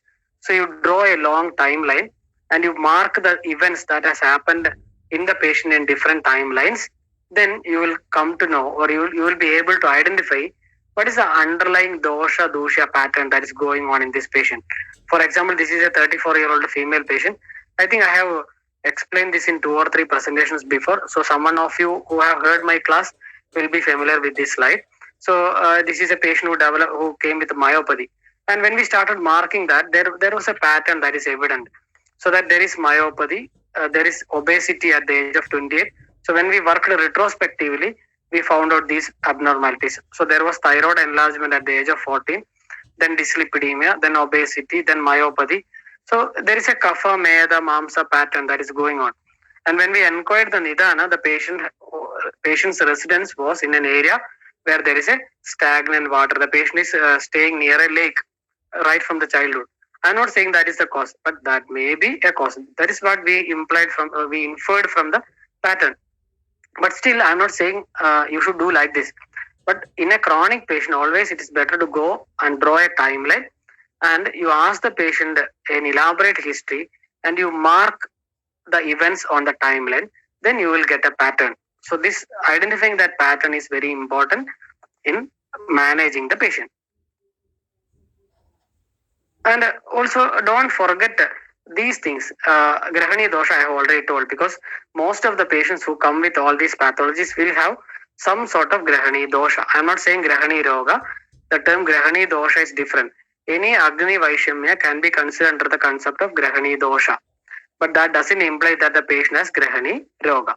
So you draw a long timeline and you mark the events that has happened in the patient in different timelines. Then you will come to know, or you will be able to identify what is the underlying dosha dosha pattern that is going on in this patient. For example, this is a 34-year-old female patient. I think I have explained this in 2 or 3 presentations before. So someone of you who have heard my class will be familiar with this slide. So this is a patient who came with myopathy, and when we started marking that, there was a pattern that is evident. So that there is myopathy, there is obesity at the age of 28. So when we worked retrospectively, we found out these abnormalities. So there was thyroid enlargement at the age of 14, then dyslipidemia, then obesity, then myopathy. So there is a kapha, meda, mamsa pattern that is going on. And when we inquired the nidana, the patient's residence was in an area where there is a stagnant water. The patient is staying near a lake right from the childhood. I'm not saying that is the cause, but that may be a cause. That is what we inferred from the pattern. But still, I'm not saying you should do like this. But in a chronic patient, always it is better to go and draw a timeline, and you ask the patient an elaborate history, and you mark the events on the timeline. Then you will get a pattern. So this identifying that pattern is very important in managing the patient. And also don't forget these things. Grahani dosha I have already told, because most of the patients who come with all these pathologies will have some sort of Grahani dosha. I am not saying Grahani roga. The term Grahani dosha is different. Any Agni Vaishamya can be considered under the concept of Grahani dosha. But that doesn't imply that the patient has Grahani roga.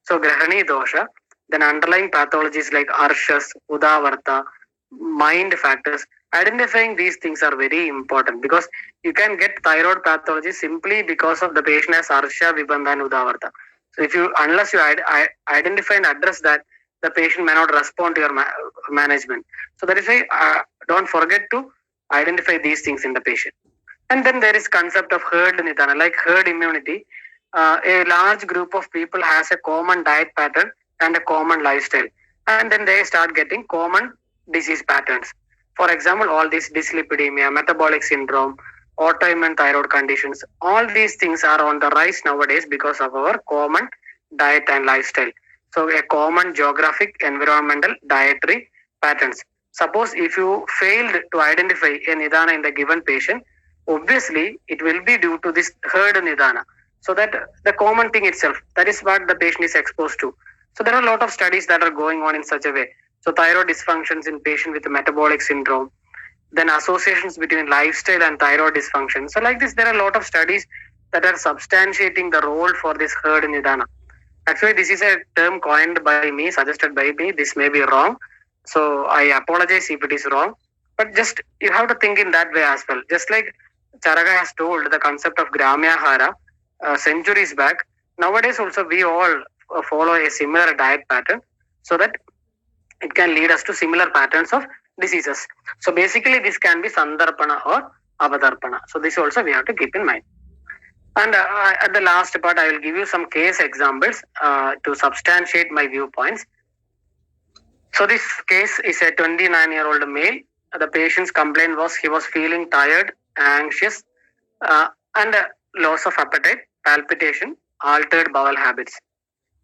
So Grahani dosha, then underlying pathologies like Arshas, Udavarta, mind factors. Identifying these things are very important, because you can get thyroid pathology simply because of the patient has Arsha, Vibandha and Udavarta. So unless you identify and address that, the patient may not respond to your management. So that is why don't forget to identify these things in the patient. And then there is concept of herd nidana, like herd immunity. A large group of people has a common diet pattern and a common lifestyle, and then they start getting common disease patterns. For example, all this dyslipidemia, metabolic syndrome, autoimmune thyroid conditions, all these things are on the rise nowadays because of our common diet and lifestyle. So a common geographic, environmental, dietary patterns. Suppose if you failed to identify a nidana in the given patient, obviously it will be due to this herd nidana. So that the common thing itself, that is what the patient is exposed to. So there are a lot of studies that are going on in such a way. So thyroid dysfunctions in patient with metabolic syndrome, then associations between lifestyle and thyroid dysfunction. So like this, there are a lot of studies that are substantiating the role for this herd nidana. Actually, this is a term coined by me, suggested by me. This may be wrong. So I apologize if it is wrong. But just you have to think in that way as well. Just like Charaga has told the concept of Gramya Hara centuries back, nowadays also we all follow a similar diet pattern so that it can lead us to similar patterns of diseases. So basically this can be Sandarpana or Avadarpana. So this also we have to keep in mind. And at the last part, I will give you some case examples to substantiate my viewpoints. So this case is a 29-year-old male. The patient's complaint was he was feeling tired, anxious, and loss of appetite, palpitation, altered bowel habits.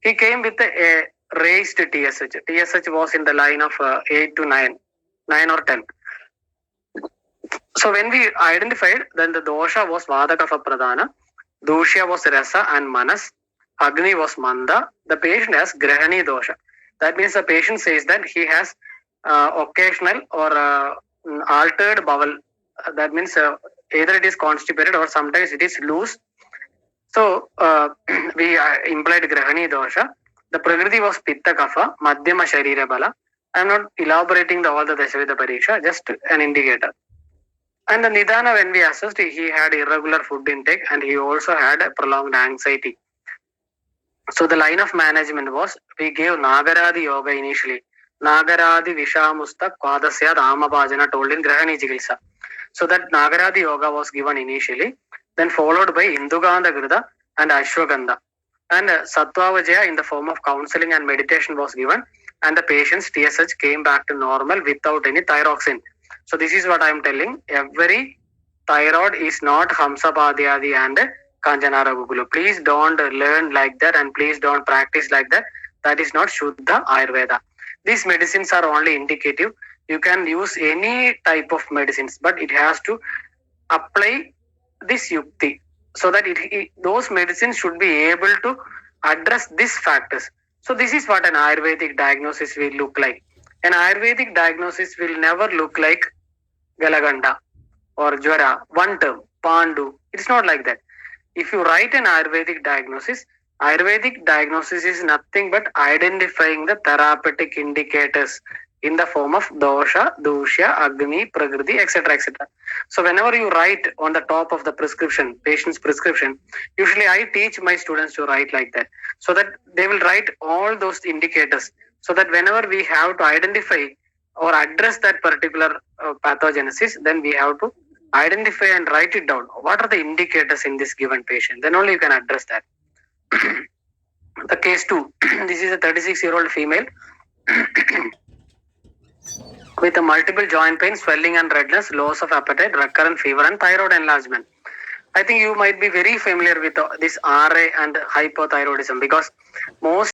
He came with a raised TSH. TSH was in the line of 8 to 9 or 10. So when we identified, then the dosha was Vadakafa Pradhana, Dushya was Rasa and Manas, Agni was Manda. The patient has Grahani dosha. That means the patient says that he has occasional or altered bowel. That means either it is constipated or sometimes it is loose. So we implied Grahani dosha. The Prakriti was Pitta Kapha, Madhyama Sharira Bala. I am not elaborating all the Dashavida Pariksha, just an indicator. And the Nidana, when we assessed, he had irregular food intake and he also had a prolonged anxiety. So the line of management was, we gave Nagaradi Yoga initially. Nagaradi Vishamusta Kwadasya Ramabhajana told in Grahani Chikitsa. So that Nagaradi Yoga was given initially, then followed by Indugandha Grida and Ashwagandha. And Sattvavajaya in the form of counseling and meditation was given, and the patient's TSH came back to normal without any thyroxine. So this is what I am telling. Every thyroid is not Hamsapadhyadi and Kanjanara Gugulu. Please don't learn like that and please don't practice like that. That is not Shuddha Ayurveda. These medicines are only indicative. You can use any type of medicines, but it has to apply this yukti so that those medicines should be able to address these factors. So this is what an Ayurvedic diagnosis will look like. An Ayurvedic diagnosis will never look like Galaganda or Jwara, one term, Pandu. It's not like that. If you write an Ayurvedic diagnosis is nothing but identifying the therapeutic indicators in the form of dosha, dushya, agni, prakriti, etc., etc. So whenever you write on the top of the prescription, patient's prescription, usually I teach my students to write like that, so that they will write all those indicators, so that whenever we have to identify or address that particular pathogenesis, then we have to identify and write it down. What are the indicators in this given patient? Then only you can address that. The case 2. This is a 36-year-old female with a multiple joint pain, swelling and redness, loss of appetite, recurrent fever and thyroid enlargement. I think you might be very familiar with this RA and hypothyroidism, because most